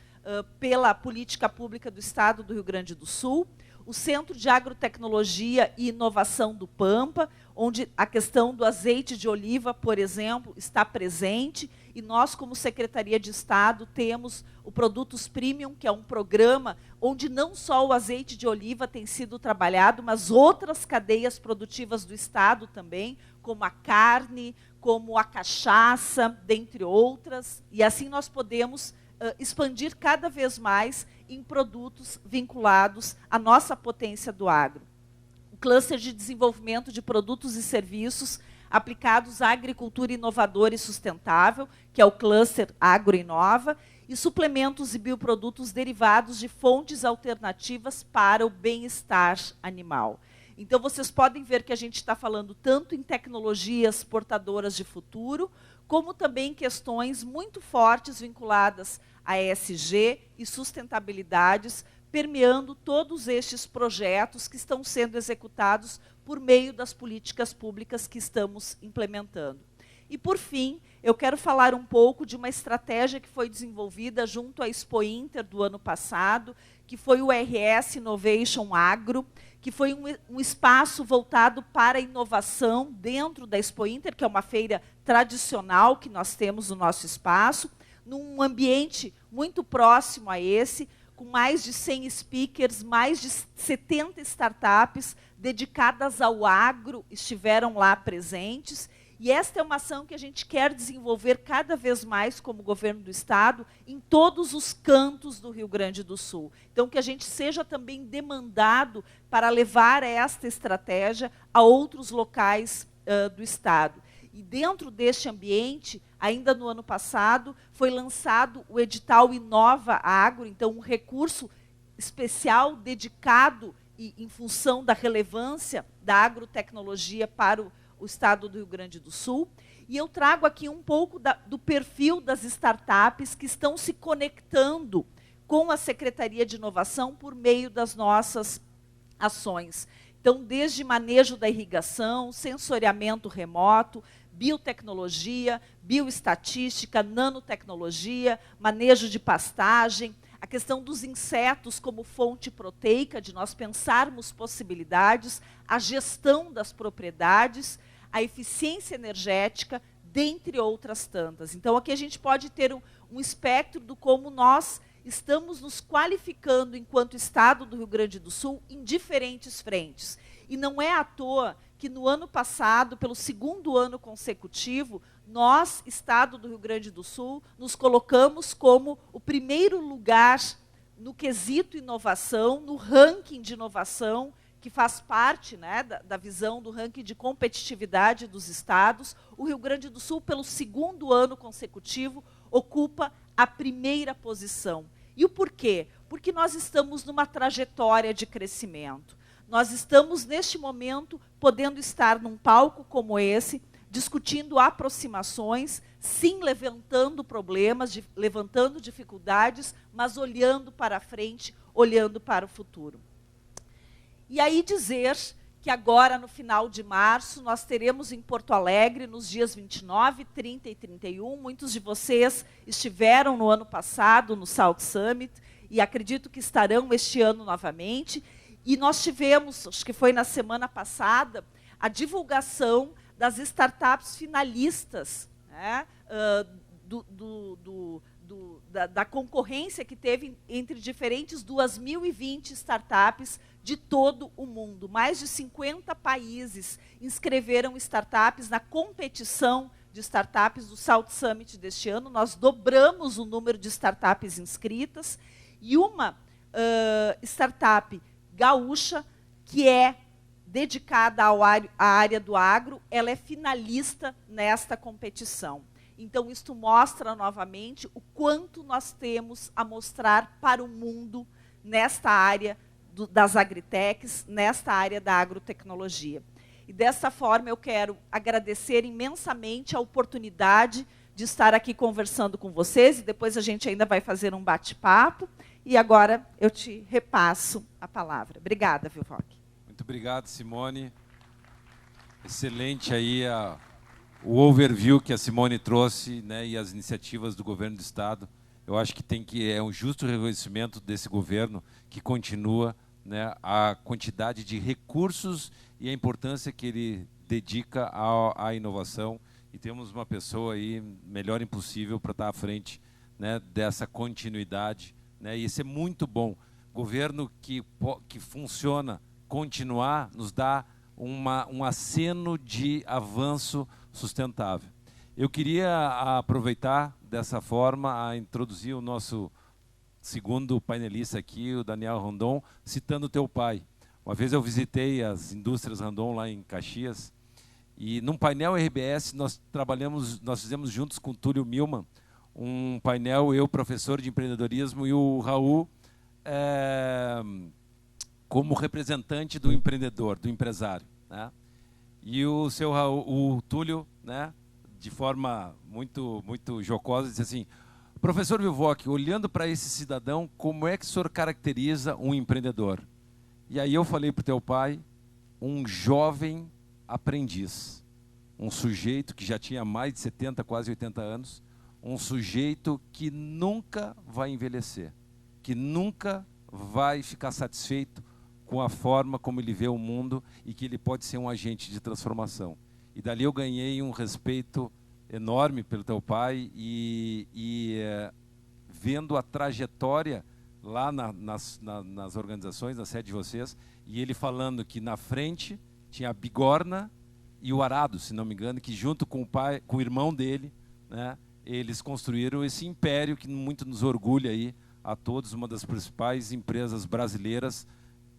pela política pública do estado do Rio Grande do Sul. O Centro de Agrotecnologia e Inovação do Pampa, onde a questão do azeite de oliva, por exemplo, está presente, e nós, como Secretaria de Estado, temos o Produtos Premium, que é um programa onde não só o azeite de oliva tem sido trabalhado, mas outras cadeias produtivas do Estado também, como a carne, como a cachaça, dentre outras, e assim nós podemos expandir cada vez mais em produtos vinculados à nossa potência do agro. O cluster de desenvolvimento de produtos e serviços aplicados à agricultura inovadora e sustentável, que é o cluster Agroinova, e suplementos e bioprodutos derivados de fontes alternativas para o bem-estar animal. Então, vocês podem ver que a gente está falando tanto em tecnologias portadoras de futuro, como também questões muito fortes vinculadas a ESG e sustentabilidades permeando todos estes projetos que estão sendo executados por meio das políticas públicas que estamos implementando. E, por fim, eu quero falar um pouco de uma estratégia que foi desenvolvida junto à Expo Inter do ano passado, que foi o RS Innovation Agro, que foi um espaço voltado para a inovação dentro da Expo Inter, que é uma feira tradicional que nós temos no nosso espaço, num ambiente muito próximo a esse, com mais de 100 speakers, mais de 70 startups dedicadas ao agro estiveram lá presentes. E esta é uma ação que a gente quer desenvolver cada vez mais como governo do Estado em todos os cantos do Rio Grande do Sul. Então, que a gente seja também demandado para levar esta estratégia a outros locais do Estado. E dentro deste ambiente, ainda no ano passado, foi lançado o edital Inova Agro, então um recurso especial dedicado e em função da relevância da agrotecnologia para o Estado do Rio Grande do Sul. E eu trago aqui um pouco do perfil das startups que estão se conectando com a Secretaria de Inovação por meio das nossas ações. Então, desde manejo da irrigação, sensoriamento remoto, biotecnologia, bioestatística, nanotecnologia, manejo de pastagem, a questão dos insetos como fonte proteica, de nós pensarmos possibilidades, a gestão das propriedades, a eficiência energética, dentre outras tantas. Então, aqui a gente pode ter um espectro do como nós estamos nos qualificando enquanto Estado do Rio Grande do Sul em diferentes frentes. E não é à toa que no ano passado, pelo segundo ano consecutivo, nós, Estado do Rio Grande do Sul, nos colocamos como o primeiro lugar no quesito inovação, no ranking de inovação, que faz parte, né, da visão do ranking de competitividade dos estados. O Rio Grande do Sul, pelo segundo ano consecutivo, ocupa a primeira posição. E o porquê? Porque nós estamos numa trajetória de crescimento. Nós estamos, neste momento, podendo estar num palco como esse, discutindo aproximações, sim, levantando problemas, levantando dificuldades, mas olhando para frente, olhando para o futuro. E aí dizer que agora, no final de março, nós teremos em Porto Alegre, nos dias 29, 30 e 31, muitos de vocês estiveram no ano passado no South Summit, e acredito que estarão este ano novamente. E nós tivemos, acho que foi na semana passada, a divulgação das startups finalistas, né, da concorrência que teve entre diferentes 2.020 startups de todo o mundo. Mais de 50 países inscreveram startups na competição de startups do South Summit deste ano. Nós dobramos o número de startups inscritas. E uma startup gaúcha, que é dedicada à área do agro, ela é finalista nesta competição. Então, isto mostra novamente o quanto nós temos a mostrar para o mundo nesta área das agritechs, nesta área da agrotecnologia. E dessa forma eu quero agradecer imensamente a oportunidade de estar aqui conversando com vocês, e depois a gente ainda vai fazer um bate-papo. E agora eu te repasso a palavra. Obrigada, Vilvoc. Muito obrigado, Simone. Excelente aí o overview que a Simone trouxe, né, e as iniciativas do governo do Estado. Eu acho que é um justo reconhecimento desse governo que continua, né, a quantidade de recursos e a importância que ele dedica à inovação. E temos uma pessoa aí melhor impossível para estar à frente, né, dessa continuidade. Né, e isso é muito bom. Governo que funciona, continuar, nos dá um aceno de avanço sustentável. Eu queria aproveitar dessa forma a introduzir o nosso segundo painelista aqui, o Daniel Rondon, citando teu pai. Uma vez eu visitei as indústrias Rondon lá em Caxias, e num painel RBS nós fizemos juntos com o Túlio Milman um painel, eu, professor de empreendedorismo, e o Raul como representante do empreendedor, do empresário, né? E o seu Raul, o Túlio, né, de forma muito jocosa, disse assim: Professor Vilvoc, olhando para esse cidadão, como é que o senhor caracteriza um empreendedor? E aí eu falei para o teu pai, um jovem aprendiz, um sujeito que já tinha mais de 70, quase 80 anos, um sujeito que nunca vai envelhecer, que nunca vai ficar satisfeito com a forma como ele vê o mundo e que ele pode ser um agente de transformação. E dali eu ganhei um respeito enorme pelo teu pai vendo a trajetória lá nas organizações, na sede de vocês, e ele falando que na frente tinha a bigorna e o arado, se não me engano, que junto com o pai, com o irmão dele, né, eles construíram esse império que muito nos orgulha aí a todos, uma das principais empresas brasileiras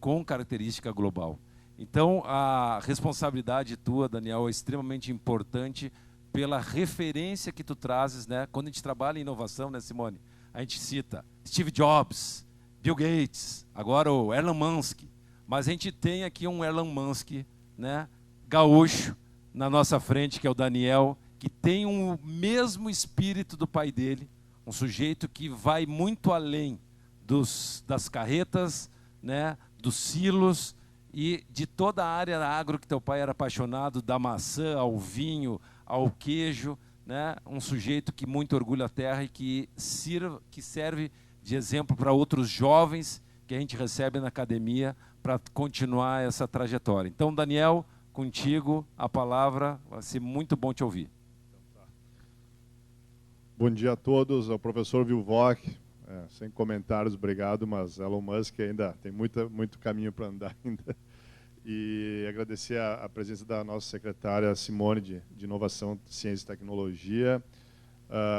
com característica global. Então, a responsabilidade tua, Daniel, é extremamente importante pela referência que tu trazes, né? Quando a gente trabalha em inovação, né, Simone? A gente cita Steve Jobs, Bill Gates, agora o Elon Musk. Mas a gente tem aqui um Elon Musk, né, gaúcho, na nossa frente, que é o Daniel, que tem o mesmo espírito do pai dele, um sujeito que vai muito além das carretas, né, dos silos e de toda a área agro que teu pai era apaixonado, da maçã ao vinho, ao queijo, né? Um sujeito que muito orgulha a terra e que serve de exemplo para outros jovens que a gente recebe na academia para continuar essa trajetória. Então, Daniel, contigo a palavra, vai ser muito bom te ouvir. Bom dia a todos, ao professor Vilvoc, sem comentários, obrigado, mas Elon Musk ainda tem muito caminho para andar ainda. E agradecer a presença da nossa secretária Simone de Inovação, Ciência e Tecnologia.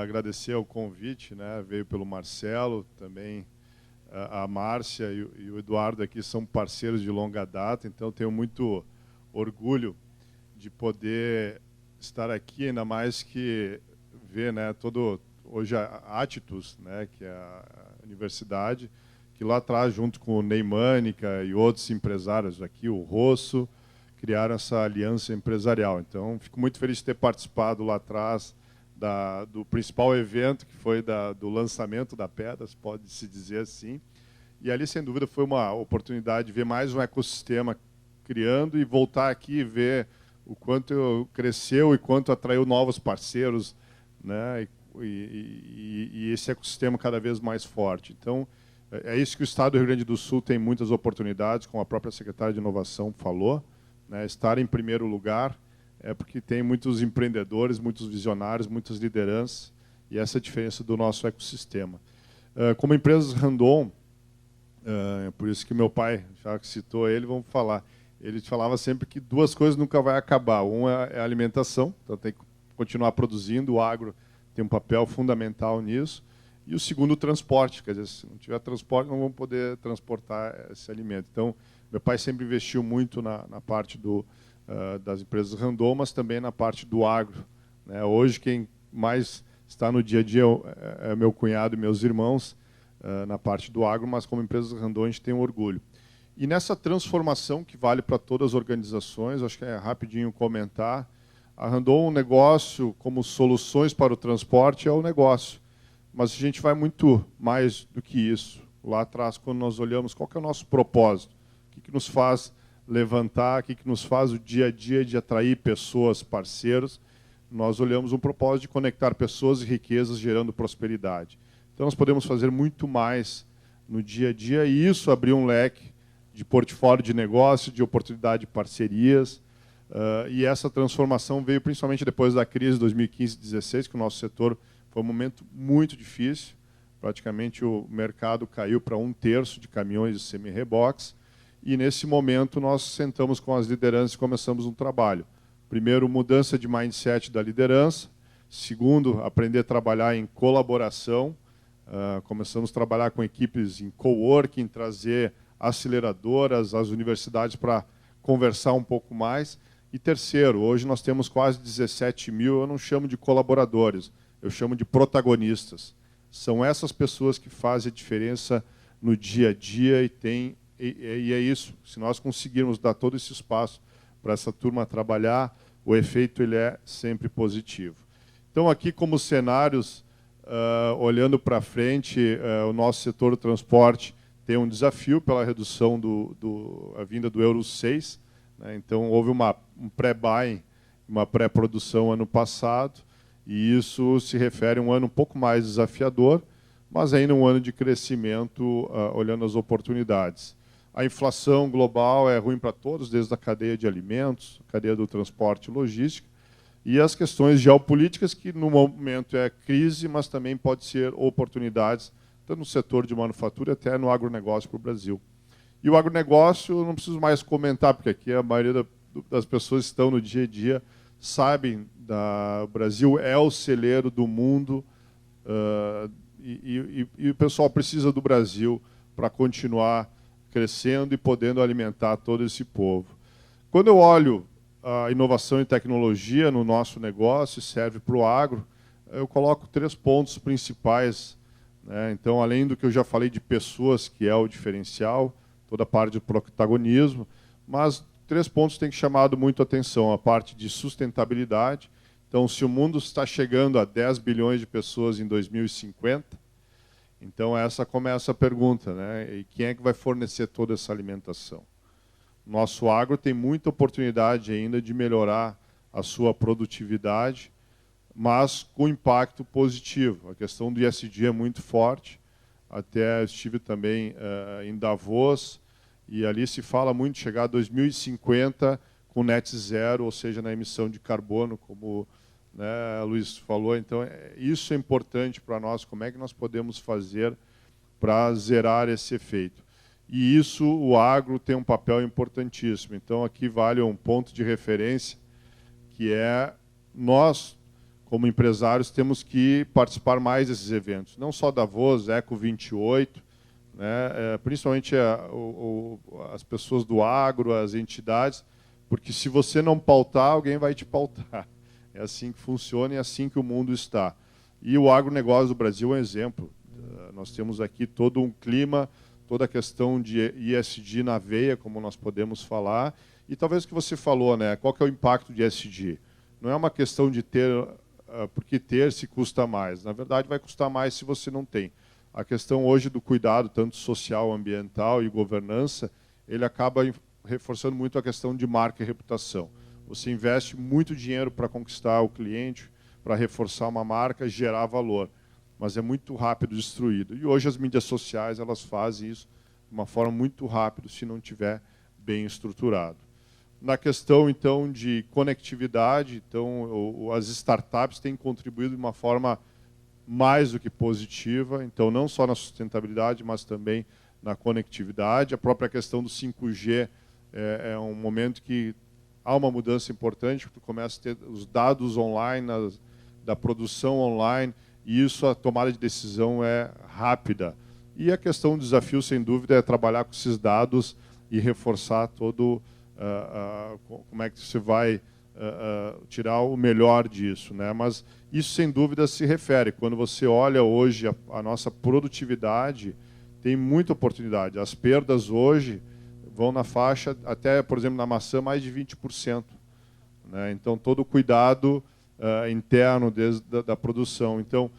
Agradecer o convite, né, veio pelo Marcelo, também a Márcia e o Eduardo aqui são parceiros de longa data, então tenho muito orgulho de poder estar aqui, ainda mais que ver, né, hoje a Atitus, né, que é a universidade, que lá atrás, junto com o Neymânica e outros empresários aqui, o Rosso, criaram essa aliança empresarial. Então, fico muito feliz de ter participado lá atrás do principal evento, que foi do lançamento da Pedras, pode-se dizer assim. E ali, sem dúvida, foi uma oportunidade de ver mais um ecossistema criando e voltar aqui e ver o quanto cresceu e quanto atraiu novos parceiros, né, e esse ecossistema cada vez mais forte. Então, é isso que o Estado do Rio Grande do Sul tem muitas oportunidades, como a própria secretária de Inovação falou, né, estar em primeiro lugar é porque tem muitos empreendedores, muitos visionários, muitas lideranças, e essa é a diferença do nosso ecossistema. Como empresas Randon, por isso que meu pai, já que citou ele, vamos falar, ele falava sempre que duas coisas nunca vai acabar. Uma é a alimentação, então tem que continuar produzindo, o agro tem um papel fundamental nisso, e o segundo, o transporte, quer dizer, se não tiver transporte, não vamos poder transportar esse alimento. Então, meu pai sempre investiu muito na parte das empresas Randon, mas também na parte do agro, né? Hoje, quem mais está no dia a dia é meu cunhado e meus irmãos, na parte do agro, mas como empresas Randon a gente tem um orgulho. E nessa transformação que vale para todas as organizações, acho que é rapidinho comentar, a Randon, um negócio como soluções para o transporte é o negócio. Mas a gente vai muito mais do que isso. Lá atrás, quando nós olhamos qual que é o nosso propósito, o que nos faz levantar, o que nos faz o dia a dia de atrair pessoas, parceiros, nós olhamos um propósito de conectar pessoas e riquezas gerando prosperidade. Então nós podemos fazer muito mais no dia a dia e isso abrir um leque de portfólio de negócio, de oportunidade de parcerias. E essa transformação veio principalmente depois da crise de 2015-16, que o nosso setor foi um momento muito difícil. Praticamente o mercado caiu para 1/3 de caminhões de semi-reboques. E nesse momento nós sentamos com as lideranças e começamos um trabalho. Primeiro, mudança de mindset da liderança. Segundo, aprender a trabalhar em colaboração. Começamos a trabalhar com equipes em coworking, trazer aceleradoras, as universidades para conversar um pouco mais. E terceiro, hoje nós temos quase 17 mil, eu não chamo de colaboradores, eu chamo de protagonistas. São essas pessoas que fazem a diferença no dia a dia e é isso. Se nós conseguirmos dar todo esse espaço para essa turma trabalhar, o efeito ele é sempre positivo. Então, aqui como cenários, olhando para frente, o nosso setor do transporte tem um desafio pela redução a vinda do Euro 6. Né? Então, houve um pré-buying, uma pré-produção ano passado, e isso se refere a um ano um pouco mais desafiador, mas ainda um ano de crescimento, olhando as oportunidades. A inflação global é ruim para todos, desde a cadeia de alimentos, a cadeia do transporte e logística, e as questões geopolíticas, que no momento é crise, mas também pode ser oportunidades, tanto no setor de manufatura até no agronegócio para o Brasil. E o agronegócio, não preciso mais comentar, porque aqui a maioria das pessoas que estão no dia a dia sabem o Brasil é o celeiro do mundo, e o pessoal precisa do Brasil para continuar crescendo e podendo alimentar todo esse povo. Quando eu olho a inovação e tecnologia no nosso negócio, serve para o agro, eu coloco 3 pontos principais. Né? Então, além do que eu já falei de pessoas, que é o diferencial, toda a parte de protagonismo, mas 3 pontos têm chamado muito a atenção. A parte de sustentabilidade. Então, se o mundo está chegando a 10 bilhões de pessoas em 2050, então essa começa a pergunta, né? E quem é que vai fornecer toda essa alimentação? Nosso agro tem muita oportunidade ainda de melhorar a sua produtividade, mas com impacto positivo. A questão do ESG é muito forte. Até estive também em Davos, e ali se fala muito de chegar a 2050 com net zero, ou seja, na emissão de carbono, como, né, Luiz falou. Então, isso é importante para nós, como é que nós podemos fazer para zerar esse efeito. E isso, o agro tem um papel importantíssimo. Então, aqui vale um ponto de referência, que é nós, como empresários, temos que participar mais desses eventos. Não só Davos, Eco 28, né, principalmente as pessoas do agro, as entidades, porque se você não pautar, alguém vai te pautar. É assim que funciona e é assim que o mundo está. E o agronegócio do Brasil é um exemplo. Nós temos aqui todo um clima, toda a questão de ESG na veia, como nós podemos falar. E talvez o que você falou, né? Qual que é o impacto de ESG? Não é uma questão de ter, porque ter se custa mais. Na verdade, vai custar mais se você não tem. A questão hoje do cuidado, tanto social, ambiental e governança, ele acaba reforçando muito a questão de marca e reputação. Você investe muito dinheiro para conquistar o cliente, para reforçar uma marca, gerar valor, mas é muito rápido destruído. E hoje as mídias sociais, elas fazem isso de uma forma muito rápida, se não tiver bem estruturado. Na questão, então, de conectividade, então, as startups têm contribuído de uma forma mais do que positiva, então, não só na sustentabilidade, mas também na conectividade. A própria questão do 5G é um momento que há uma mudança importante, porque começa a ter os dados online, da produção online, e isso, a tomada de decisão é rápida. E a questão do desafio, sem dúvida, é trabalhar com esses dados e reforçar todo como é que você vai tirar o melhor disso, né? Mas isso, sem dúvida, se refere. Quando você olha hoje a nossa produtividade, tem muita oportunidade. As perdas hoje vão na faixa, até, por exemplo, na maçã, mais de 20%. Né? Então, todo o cuidado interno da produção. Então,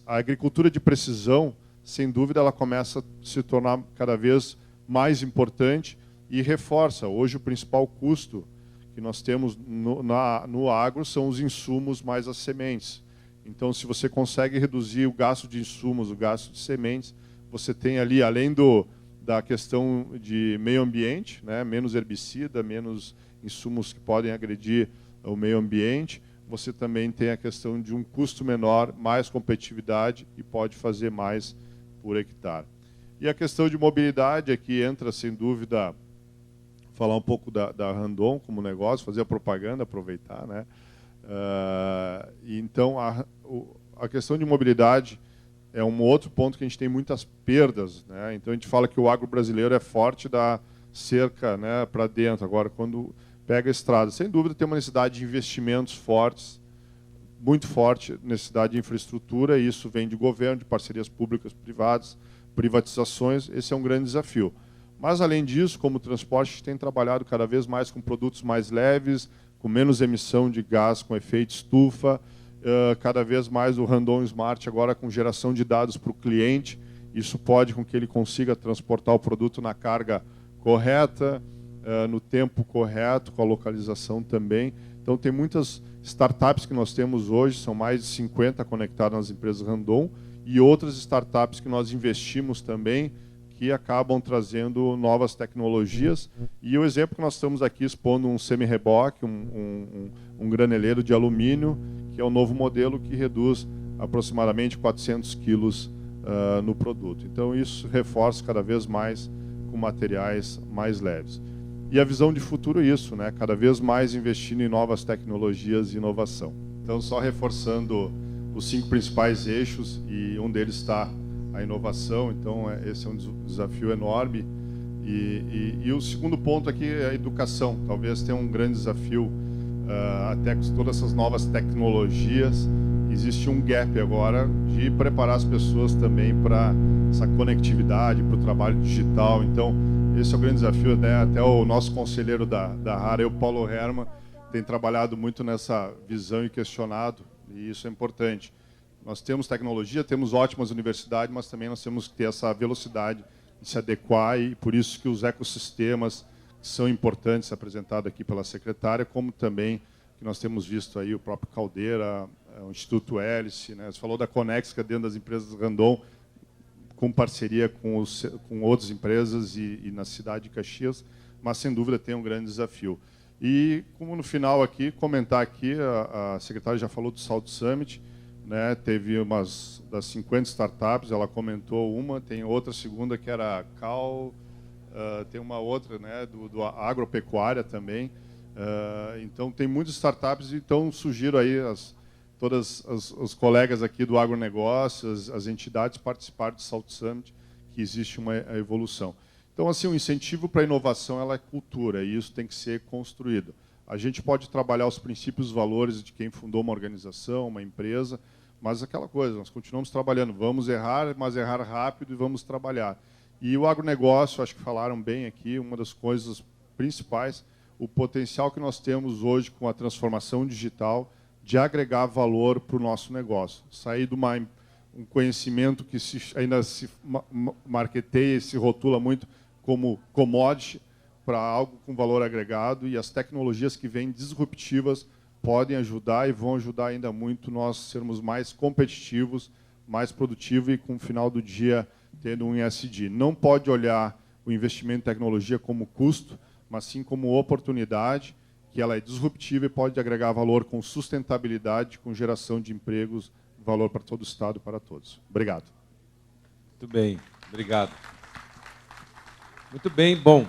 a agricultura de precisão, sem dúvida, ela começa a se tornar cada vez mais importante e reforça. Hoje, o principal custo que nós temos no agro são os insumos mais as sementes. Então, se você consegue reduzir o gasto de insumos, o gasto de sementes, você tem ali, além da questão de meio ambiente, né, menos herbicida, menos insumos que podem agredir o meio ambiente, você também tem a questão de um custo menor, mais competitividade e pode fazer mais por hectare. E a questão de mobilidade aqui entra, sem dúvida, falar um pouco da Randon como negócio, fazer a propaganda, aproveitar, né? Então, a questão de mobilidade é um outro ponto que a gente tem muitas perdas, né? Então, a gente fala que o agro brasileiro é forte da cerca, né, para dentro. Agora, quando pega a estrada, sem dúvida, tem uma necessidade de investimentos fortes, muito forte, necessidade de infraestrutura, e isso vem de governo, de parcerias públicas, privadas, privatizações. Esse é um grande desafio. Mas, além disso, como transporte, a gente tem trabalhado cada vez mais com produtos mais leves, com menos emissão de gás com efeito estufa, cada vez mais o Randon Smart agora com geração de dados para o cliente. Isso pode com que ele consiga transportar o produto na carga correta, no tempo correto, com a localização também. Então, tem muitas startups que nós temos hoje, são mais de 50 conectadas nas empresas Randon, e outras startups que nós investimos também, que acabam trazendo novas tecnologias. E o exemplo que nós estamos aqui expondo um semi-reboque, um graneleiro de alumínio, que é um novo modelo que reduz aproximadamente 400 quilos no produto. Então, isso reforça cada vez mais com materiais mais leves. E a visão de futuro é isso, né? Cada vez mais investindo em novas tecnologias e inovação. Então, só reforçando os 5 principais eixos, e um deles está a inovação, então esse é um desafio enorme. E o segundo ponto aqui é a educação. Talvez tenha um grande desafio, até com todas essas novas tecnologias, existe um gap agora de preparar as pessoas também para essa conectividade, para o trabalho digital. Então, esse é o grande desafio, né? Até o nosso conselheiro da Rara, o Paulo Herman, tem trabalhado muito nessa visão e questionado, e isso é importante. Nós temos tecnologia, temos ótimas universidades, mas também nós temos que ter essa velocidade de se adequar, e por isso que os ecossistemas que são importantes, apresentados aqui pela secretária, como também que nós temos visto aí o próprio Caldeira, o Instituto Hélice, né? Você falou da Conex, que é dentro das empresas Randon, com parceria com outras empresas e na cidade de Caxias, mas sem dúvida tem um grande desafio. E como no final aqui, comentar aqui, a secretária já falou do Salt Summit, né? Teve umas das 50 startups, ela comentou uma, tem outra segunda que era a Cal, tem uma outra, né, do agropecuária também. Então tem muitas startups, então sugiro aí todas os colegas aqui do agronegócio, as entidades participarem do Salt Summit, que existe uma evolução. Então, assim, o incentivo para a inovação ela é cultura, e isso tem que ser construído. A gente pode trabalhar os princípios e os valores de quem fundou uma organização, uma empresa, mas aquela coisa, nós continuamos trabalhando. Vamos errar, mas errar rápido e vamos trabalhar. E o agronegócio, acho que falaram bem aqui, uma das coisas principais, o potencial que nós temos hoje com a transformação digital, de agregar valor para o nosso negócio. Sair de um conhecimento que ainda se marketeia e se rotula muito como commodity, para algo com valor agregado, e as tecnologias que vêm disruptivas podem ajudar e vão ajudar ainda muito nós sermos mais competitivos, mais produtivos e, com o final do dia, tendo um ESG. Não pode olhar o investimento em tecnologia como custo, mas sim como oportunidade, que ela é disruptiva e pode agregar valor com sustentabilidade, com geração de empregos, valor para todo o Estado e para todos. Obrigado. Muito bem, obrigado. Muito bem, bom,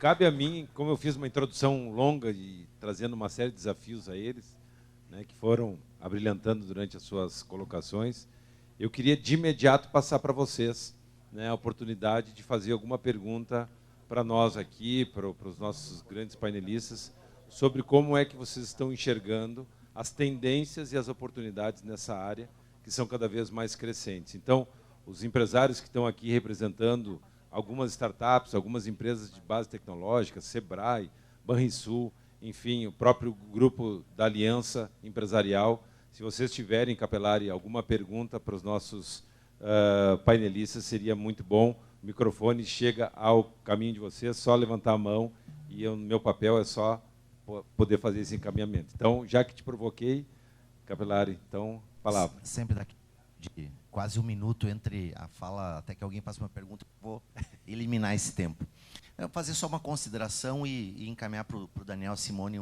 cabe a mim, como eu fiz uma introdução longa e trazendo uma série de desafios a eles, né, que foram abrilhantando durante as suas colocações, eu queria de imediato passar para vocês, né, a oportunidade de fazer alguma pergunta para nós aqui, para os nossos grandes painelistas, sobre como é que vocês estão enxergando as tendências e as oportunidades nessa área, que são cada vez mais crescentes. Então, os empresários que estão aqui representando algumas startups, algumas empresas de base tecnológica, Sebrae, Banrisul, enfim, o próprio grupo da Aliança Empresarial. Se vocês tiverem, Capelari, alguma pergunta para os nossos painelistas, seria muito bom. O microfone chega ao caminho de vocês, só levantar a mão, e o meu papel é só poder fazer esse encaminhamento. Então, já que te provoquei, Capelari, então, palavra. Sempre daqui de quase um minuto entre a fala, até que alguém faça uma pergunta, eu vou eliminar esse tempo. Eu vou fazer só uma consideração e encaminhar para o Daniel e Simone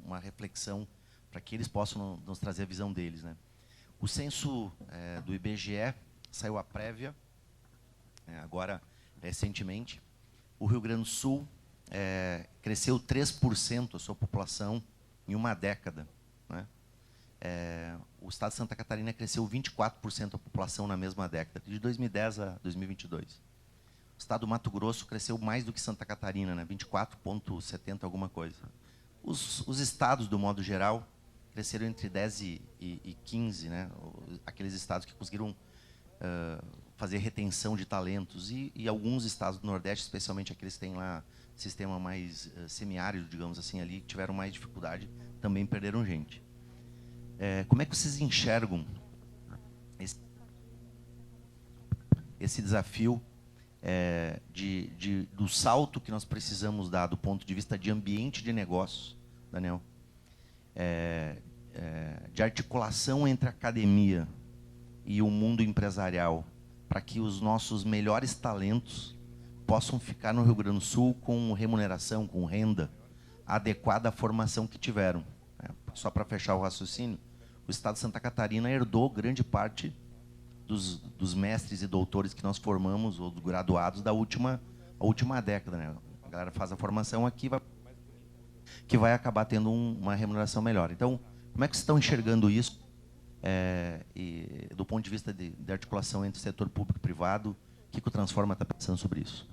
uma reflexão, para que eles possam nos trazer a visão deles, né? O censo do IBGE saiu a prévia, agora, recentemente. O Rio Grande do Sul cresceu 3% a sua população em uma década, né? O estado de Santa Catarina cresceu 24% a população na mesma década, de 2010 a 2022. O estado do Mato Grosso cresceu mais do que Santa Catarina, né? 24,70 alguma coisa. Os estados, do modo geral, cresceram entre 10 e 15, né? Aqueles estados que conseguiram fazer retenção de talentos, e alguns estados do Nordeste, especialmente aqueles que têm lá sistema mais semiárido, digamos assim, ali, que tiveram mais dificuldade, também perderam gente. Como é que vocês enxergam esse desafio do salto que nós precisamos dar do ponto de vista de ambiente de negócios, Daniel? De articulação entre a academia e o mundo empresarial, para que os nossos melhores talentos possam ficar no Rio Grande do Sul com remuneração, com renda adequada à formação que tiveram. Só para fechar o raciocínio, o Estado de Santa Catarina herdou grande parte dos mestres e doutores que nós formamos, ou dos graduados da última década, né? A galera faz a formação aqui, que vai acabar tendo uma remuneração melhor. Então, como é que vocês estão enxergando isso, e do ponto de vista de articulação entre o setor público e privado? O que o Transforma está pensando sobre isso?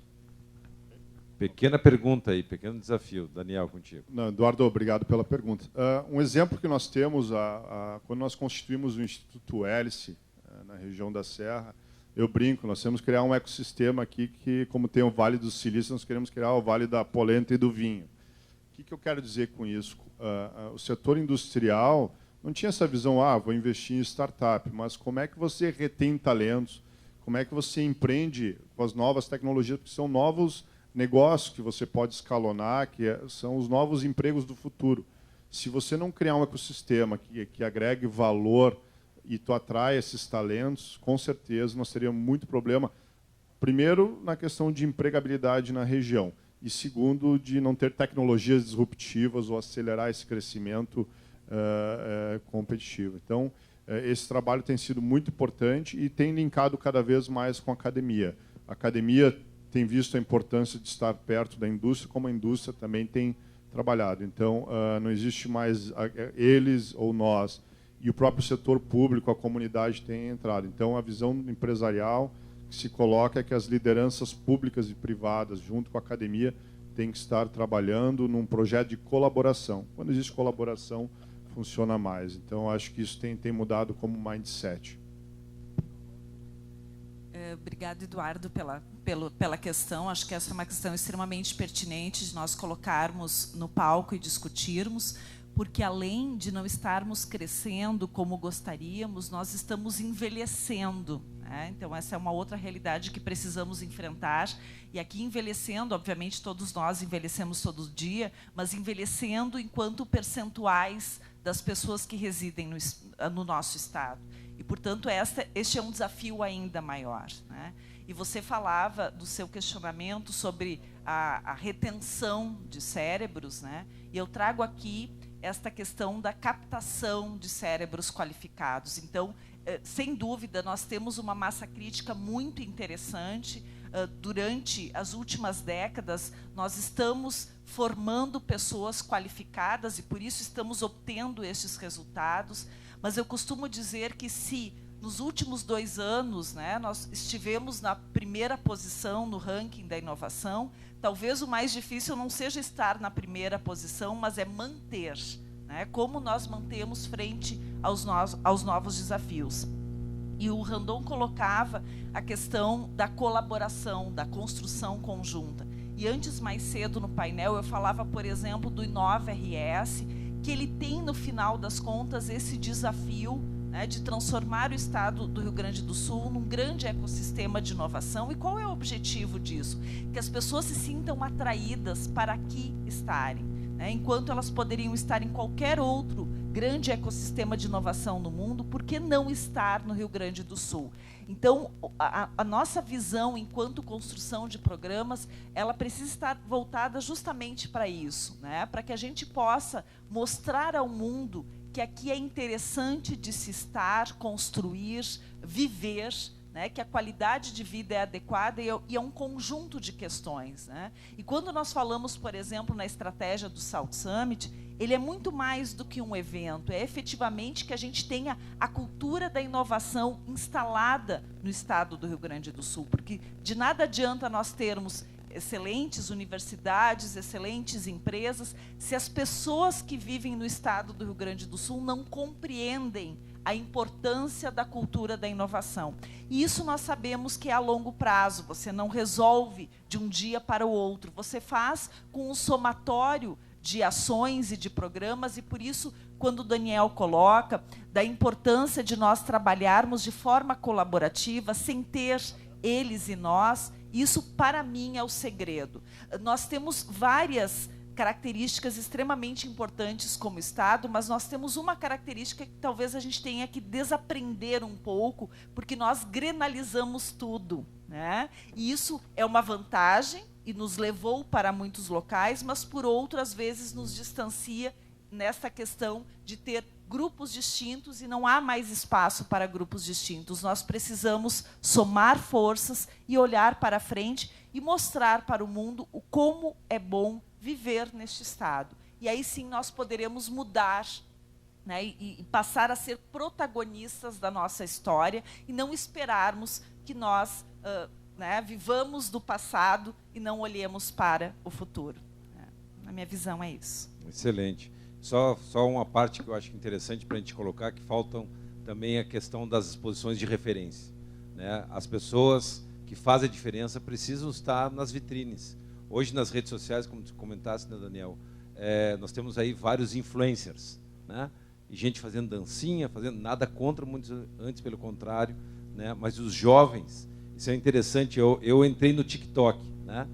Pequena pergunta aí, pequeno desafio. Daniel, contigo. Não, Eduardo, obrigado pela pergunta. Um exemplo que nós temos, quando nós constituímos o Instituto Hélice, na região da Serra, eu brinco, nós temos que criar um ecossistema aqui que, como tem o Vale do Silício, nós queremos criar o Vale da Polenta e do Vinho. O que eu quero dizer com isso? O setor industrial não tinha essa visão, vou investir em startup, mas como é que você retém talentos, como é que você empreende com as novas tecnologias, porque são novos negócios que você pode escalonar, são os novos empregos do futuro. Se você não criar um ecossistema que agregue valor e tu atrai esses talentos, com certeza nós teríamos muito problema. Primeiro, na questão de empregabilidade na região. E segundo, de não ter tecnologias disruptivas ou acelerar esse crescimento competitivo. Então, esse trabalho tem sido muito importante e tem linkado cada vez mais com a academia. A academia tem visto a importância de estar perto da indústria, como a indústria também tem trabalhado. Então, não existe mais eles ou nós. E o próprio setor público, a comunidade tem entrado. Então, a visão empresarial que se coloca é que as lideranças públicas e privadas, junto com a academia, têm que estar trabalhando num projeto de colaboração. Quando existe colaboração, funciona mais. Então, acho que isso tem mudado como mindset. Obrigada, Eduardo, pela questão. Acho que essa é uma questão extremamente pertinente de nós colocarmos no palco e discutirmos, porque além de não estarmos crescendo como gostaríamos, nós estamos envelhecendo, né? Então, essa é uma outra realidade que precisamos enfrentar. E aqui, envelhecendo, obviamente, todos nós envelhecemos todo dia, mas envelhecendo enquanto percentuais das pessoas que residem no nosso Estado. E, portanto, este é um desafio ainda maior, né? E você falava do seu questionamento sobre a retenção de cérebros, né? E eu trago aqui esta questão da captação de cérebros qualificados. Então, sem dúvida, nós temos uma massa crítica muito interessante. Durante as últimas décadas, nós estamos formando pessoas qualificadas e, por isso, estamos obtendo estes resultados. Mas eu costumo dizer que se nos últimos 2 anos, né, nós estivemos na primeira posição no ranking da inovação, talvez o mais difícil não seja estar na primeira posição, mas é manter, né, como nós mantemos frente aos novos desafios. E o Randon colocava a questão da colaboração, da construção conjunta. E antes, mais cedo no painel, eu falava, por exemplo, do Inova RS, que ele tem, no final das contas, esse desafio, né, de transformar o Estado do Rio Grande do Sul num grande ecossistema de inovação. E qual é o objetivo disso? Que as pessoas se sintam atraídas para aqui estarem, né, enquanto elas poderiam estar em qualquer outro grande ecossistema de inovação no mundo, por que não estar no Rio Grande do Sul? Então, a nossa visão enquanto construção de programas, ela precisa estar voltada justamente para isso, né? Para que a gente possa mostrar ao mundo que aqui é interessante de se estar, construir, viver, né? Que a qualidade de vida é adequada e é um conjunto de questões, né? E quando nós falamos, por exemplo, na estratégia do South Summit, ele é muito mais do que um evento, é efetivamente que a gente tenha a cultura da inovação instalada no Estado do Rio Grande do Sul, porque de nada adianta nós termos excelentes universidades, excelentes empresas, se as pessoas que vivem no Estado do Rio Grande do Sul não compreendem a importância da cultura da inovação. E isso nós sabemos que é a longo prazo, você não resolve de um dia para o outro, você faz com um somatório de ações e de programas, e por isso, quando o Daniel coloca da importância de nós trabalharmos de forma colaborativa, sem ter eles e nós, isso para mim é o segredo. Nós temos várias características extremamente importantes como Estado, mas nós temos uma característica que talvez a gente tenha que desaprender um pouco, porque nós grenalizamos tudo, né? E isso é uma vantagem e nos levou para muitos locais, mas por outras vezes nos distancia nessa questão de ter grupos distintos, e não há mais espaço para grupos distintos. Nós precisamos somar forças e olhar para frente e mostrar para o mundo o como é bom viver neste Estado. E aí sim nós poderemos mudar, né, e passar a ser protagonistas da nossa história e não esperarmos que nós né, vivamos do passado e não olhemos para o futuro. Na minha visão é isso. Excelente. Só uma parte que eu acho interessante para a gente colocar, que faltam também a questão das exposições de referência, né? As pessoas que fazem a diferença precisam estar nas vitrines. Hoje, nas redes sociais, como tu comentaste, né, Daniel, nós temos aí vários influencers, né? E gente fazendo dancinha, fazendo nada contra, muitos antes pelo contrário, né? Mas os jovens, isso é interessante, eu entrei no TikTok, né?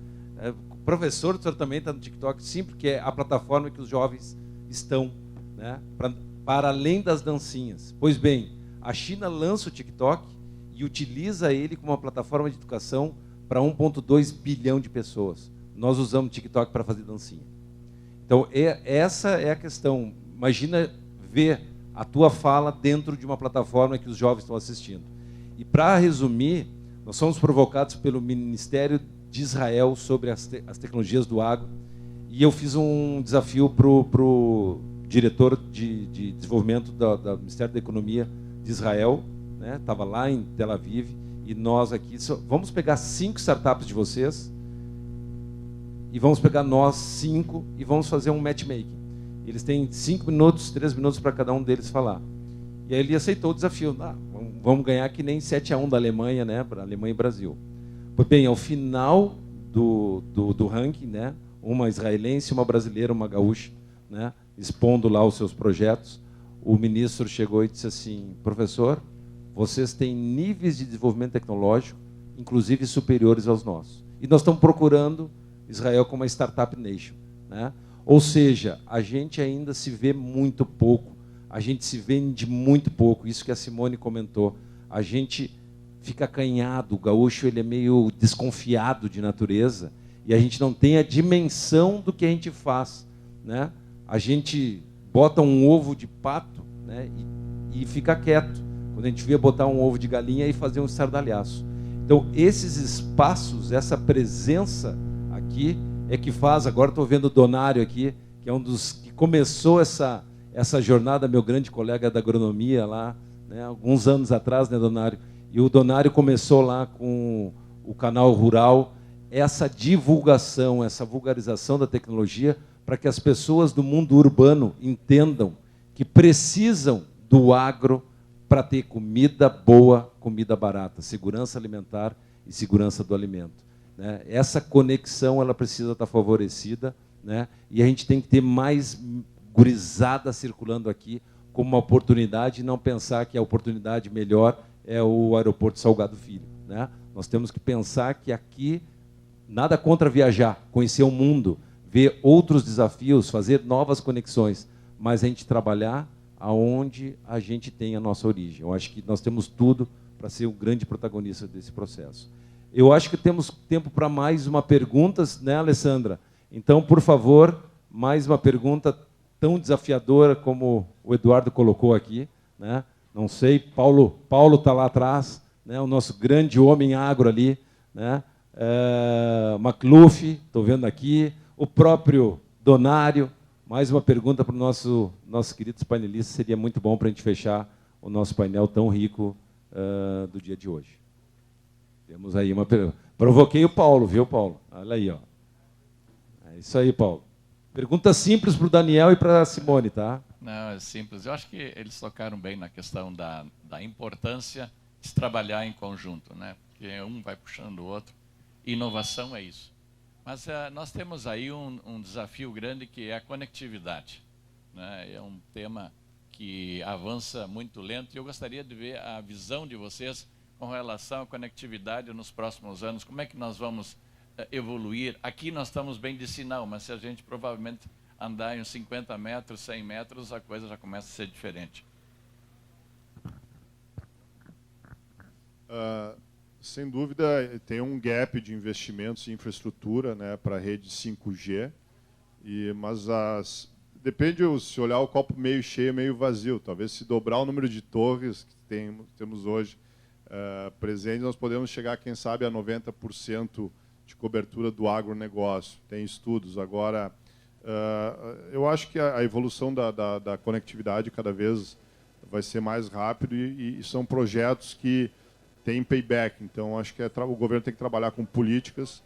Professor, o senhor também está no TikTok, sim, porque é a plataforma que os jovens estão, né, para além das dancinhas. Pois bem, a China lança o TikTok e utiliza ele como uma plataforma de educação para 1,2 bilhão de pessoas. Nós usamos o TikTok para fazer dancinha. Então, essa é a questão. Imagina ver a tua fala dentro de uma plataforma que os jovens estão assistindo. E, para resumir, nós somos provocados pelo Ministério de Israel sobre as tecnologias do agro, e eu fiz um desafio para o diretor de desenvolvimento do Ministério da Economia de Israel, né? Estava lá em Tel Aviv, e nós aqui, vamos pegar 5 startups de vocês, e vamos pegar nós 5, e vamos fazer um matchmaking. Eles têm 5 minutos, 3 minutos para cada um deles falar. E aí ele aceitou o desafio. Vamos ganhar que nem 7-1 da Alemanha, né? Para Alemanha e Brasil. Pois bem, ao final do ranking, né? Uma israelense, uma brasileira, uma gaúcha, né, expondo lá os seus projetos, o ministro chegou e disse assim: professor, vocês têm níveis de desenvolvimento tecnológico, inclusive superiores aos nossos. E nós estamos procurando Israel como uma startup nation, né? Ou seja, a gente ainda se vê muito pouco, a gente se vende muito pouco, isso que a Simone comentou. A gente fica acanhado, o gaúcho ele é meio desconfiado de natureza, e a gente não tem a dimensão do que a gente faz, né? A gente bota um ovo de pato, né, e fica quieto. Quando a gente vê botar um ovo de galinha e fazer um estardalhaço. Então, esses espaços, essa presença aqui, é que faz... Agora estou vendo o Donário aqui, que é um dos que começou essa jornada, meu grande colega da agronomia lá, né, alguns anos atrás, né, Donário? E o Donário começou lá com o canal rural, essa divulgação, essa vulgarização da tecnologia, para que as pessoas do mundo urbano entendam que precisam do agro para ter comida boa, comida barata, segurança alimentar e segurança do alimento, né? Essa conexão ela precisa estar favorecida, né? E a gente tem que ter mais gurizada circulando aqui como uma oportunidade, e não pensar que a oportunidade melhor é o aeroporto Salgado Filho, né? Nós temos que pensar que aqui, nada contra viajar, conhecer o mundo, ver outros desafios, fazer novas conexões, mas a gente trabalhar aonde a gente tem a nossa origem. Eu acho que nós temos tudo para ser o grande protagonista desse processo. Eu acho que temos tempo para mais uma pergunta, né, Alessandra? Então, por favor, mais uma pergunta tão desafiadora como o Eduardo colocou aqui, né? Não sei, Paulo está lá atrás, né, o nosso grande homem agro ali, né? Macluf, estou vendo aqui, o próprio Donário. Mais uma pergunta para os nossos queridos painelistas, seria muito bom para a gente fechar o nosso painel tão rico do dia de hoje. Temos aí uma pergunta. Provoquei o Paulo, viu, Paulo? Olha aí, ó. É isso aí, Paulo. Pergunta simples para o Daniel e para a Simone, tá? Não, é simples. Eu acho que eles tocaram bem na questão da importância de trabalhar em conjunto, né? Porque um vai puxando o outro. Inovação é isso. Mas nós temos aí um desafio grande, que é a conectividade, né? É um tema que avança muito lento, e eu gostaria de ver a visão de vocês com relação à conectividade nos próximos anos. Como é que nós vamos evoluir? Aqui nós estamos bem de sinal, mas se a gente provavelmente andar em uns 50 metros, 100 metros, a coisa já começa a ser diferente. Sem dúvida, tem um gap de investimentos em infraestrutura, né, para a rede 5G, mas depende se olhar o copo meio cheio, meio vazio. Talvez se dobrar o número de torres que temos hoje presentes, nós podemos chegar, quem sabe, a 90% de cobertura do agronegócio. Tem estudos. Agora, eu acho que a evolução da conectividade cada vez vai ser mais rápido, e são projetos que têm payback. Então, acho que o governo tem que trabalhar com políticas,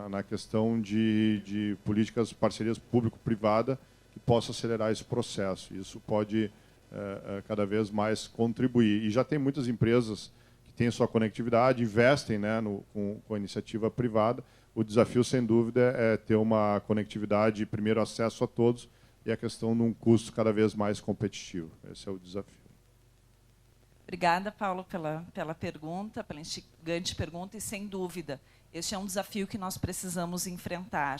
na questão de políticas, parcerias público-privada, que possa acelerar esse processo. Isso pode cada vez mais contribuir. E já tem muitas empresas que têm sua conectividade, investem, né, com a iniciativa privada. O desafio, sem dúvida, é ter uma conectividade, primeiro, acesso a todos, e a questão de um custo cada vez mais competitivo. Esse é o desafio. Obrigada, Paulo, pela pergunta, pela instigante pergunta, e, sem dúvida, este é um desafio que nós precisamos enfrentar.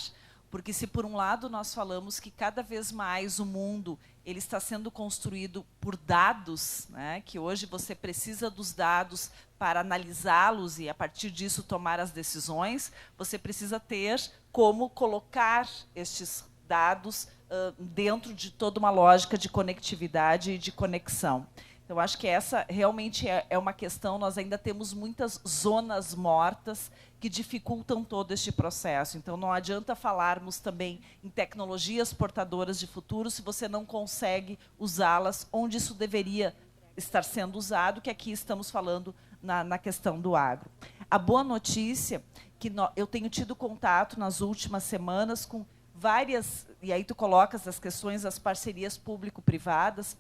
Porque, se por um lado nós falamos que cada vez mais o mundo ele está sendo construído por dados, né, que hoje você precisa dos dados para analisá-los e, a partir disso, tomar as decisões, você precisa ter como colocar estes dados dentro de toda uma lógica de conectividade e de conexão. Então, acho que essa realmente é uma questão. Nós ainda temos muitas zonas mortas que dificultam todo este processo. Então, não adianta falarmos também em tecnologias portadoras de futuro se você não consegue usá-las onde isso deveria estar sendo usado, que aqui estamos falando na questão do agro. A boa notícia é que eu tenho tido contato nas últimas semanas com várias, e aí tu colocas as questões das parcerias público-privadas,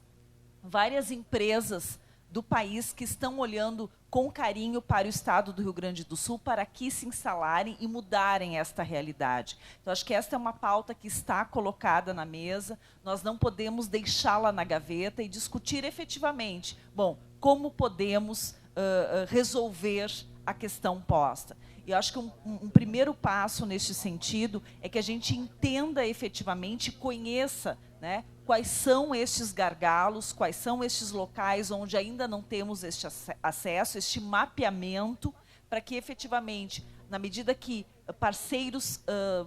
várias empresas do país que estão olhando com carinho para o estado do Rio Grande do Sul, para aqui se instalarem e mudarem esta realidade. Então, acho que esta é uma pauta que está colocada na mesa, nós não podemos deixá-la na gaveta e discutir efetivamente, bom, como podemos resolver a questão posta. E eu acho que um primeiro passo neste sentido é que a gente entenda efetivamente, conheça, né, quais são estes gargalos, quais são estes locais onde ainda não temos este acesso, este mapeamento, para que efetivamente, na medida que parceiros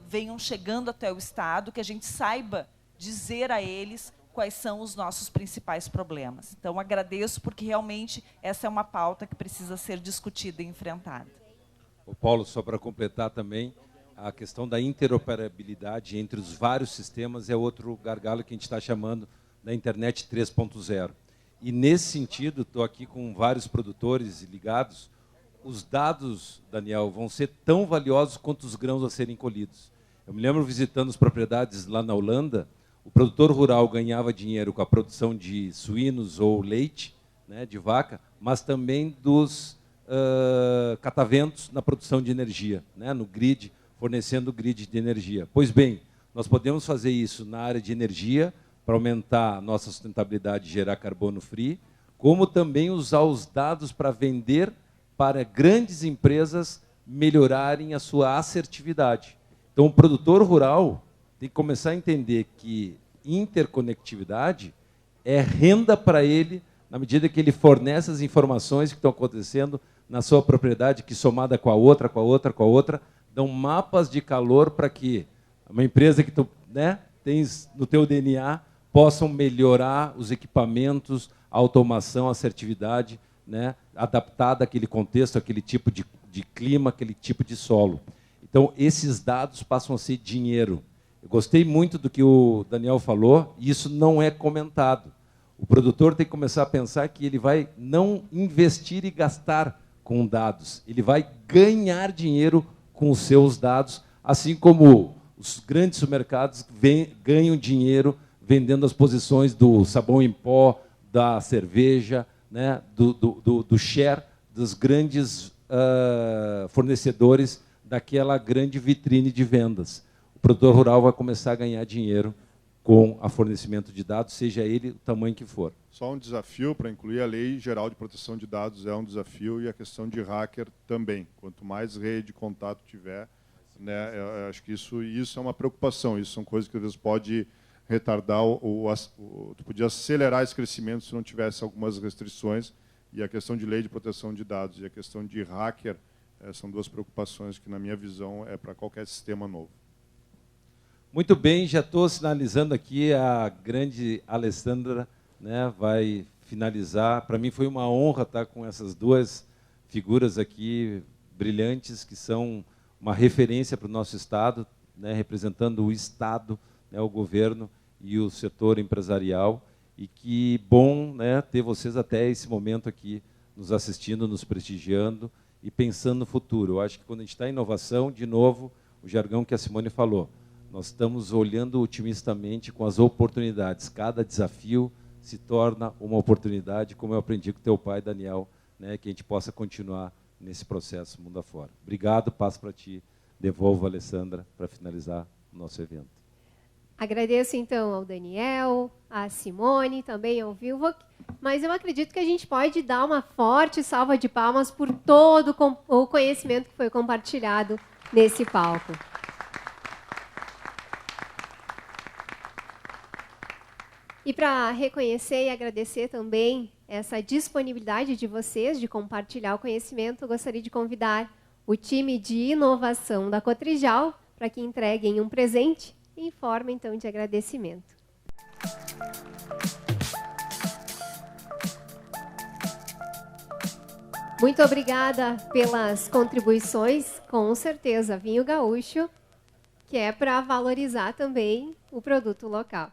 venham chegando até o Estado, que a gente saiba dizer a eles quais são os nossos principais problemas. Então, agradeço, porque realmente essa é uma pauta que precisa ser discutida e enfrentada. O Paulo, só para completar também, a questão da interoperabilidade entre os vários sistemas é outro gargalo que a gente está chamando da internet 3.0. E, nesse sentido, estou aqui com vários produtores ligados. Os dados, Daniel, vão ser tão valiosos quanto os grãos a serem colhidos. Eu me lembro visitando as propriedades lá na Holanda, o produtor rural ganhava dinheiro com a produção de suínos ou leite, né, de vaca, mas também dos cataventos na produção de energia, né, no grid, fornecendo o grid de energia. Pois bem, nós podemos fazer isso na área de energia, para aumentar a nossa sustentabilidade e gerar carbono free, como também usar os dados para vender para grandes empresas melhorarem a sua assertividade. Então, o produtor rural tem que começar a entender que interconectividade é renda para ele, na medida que ele fornece as informações que estão acontecendo na sua propriedade, que somada com a outra, dão mapas de calor para que uma empresa que tu, né, tens no teu DNA possam melhorar os equipamentos, a automação, a assertividade, né, adaptada àquele contexto, àquele tipo de clima, aquele tipo de solo. Então, esses dados passam a ser dinheiro. Eu gostei muito do que o Daniel falou, e isso não é comentado. O produtor tem que começar a pensar que ele vai não investir e gastar com dados, ele vai ganhar dinheiro com os seus dados, assim como os grandes supermercados ganham dinheiro vendendo as posições do sabão em pó, da cerveja, né, do share dos grandes fornecedores daquela grande vitrine de vendas. O produtor rural vai começar a ganhar dinheiro com o fornecimento de dados, seja ele o tamanho que for. Só um desafio para incluir a Lei Geral de Proteção de Dados é um desafio, e a questão de hacker também. Quanto mais rede de contato tiver, né, eu acho que isso é uma preocupação. Isso são coisas que às vezes pode retardar tu podia acelerar esse crescimento se não tivesse algumas restrições. E a questão de lei de proteção de dados e a questão de hacker são duas preocupações que, na minha visão, é para qualquer sistema novo. Muito bem, já estou sinalizando aqui, a grande Alessandra, né, vai finalizar. Para mim foi uma honra estar com essas duas figuras aqui brilhantes, que são uma referência para o nosso Estado, né, representando o Estado, né, o governo e o setor empresarial. E que bom, né, ter vocês até esse momento aqui nos assistindo, nos prestigiando e pensando no futuro. Eu acho que quando a gente está em inovação, de novo, o jargão que a Simone falou, nós estamos olhando otimistamente com as oportunidades. Cada desafio se torna uma oportunidade, como eu aprendi com teu pai, Daniel, né, que a gente possa continuar nesse processo mundo afora. Obrigado, passo para ti. Devolvo a Alessandra para finalizar o nosso evento. Agradeço, então, ao Daniel, à Simone, também ao Vilvoc, mas eu acredito que a gente pode dar uma forte salva de palmas por todo o conhecimento que foi compartilhado nesse palco. E para reconhecer e agradecer também essa disponibilidade de vocês de compartilhar o conhecimento, eu gostaria de convidar o time de inovação da Cotrijal para que entreguem um presente em forma, então, de agradecimento. Muito obrigada pelas contribuições, com certeza, Vinho Gaúcho, que é para valorizar também o produto local.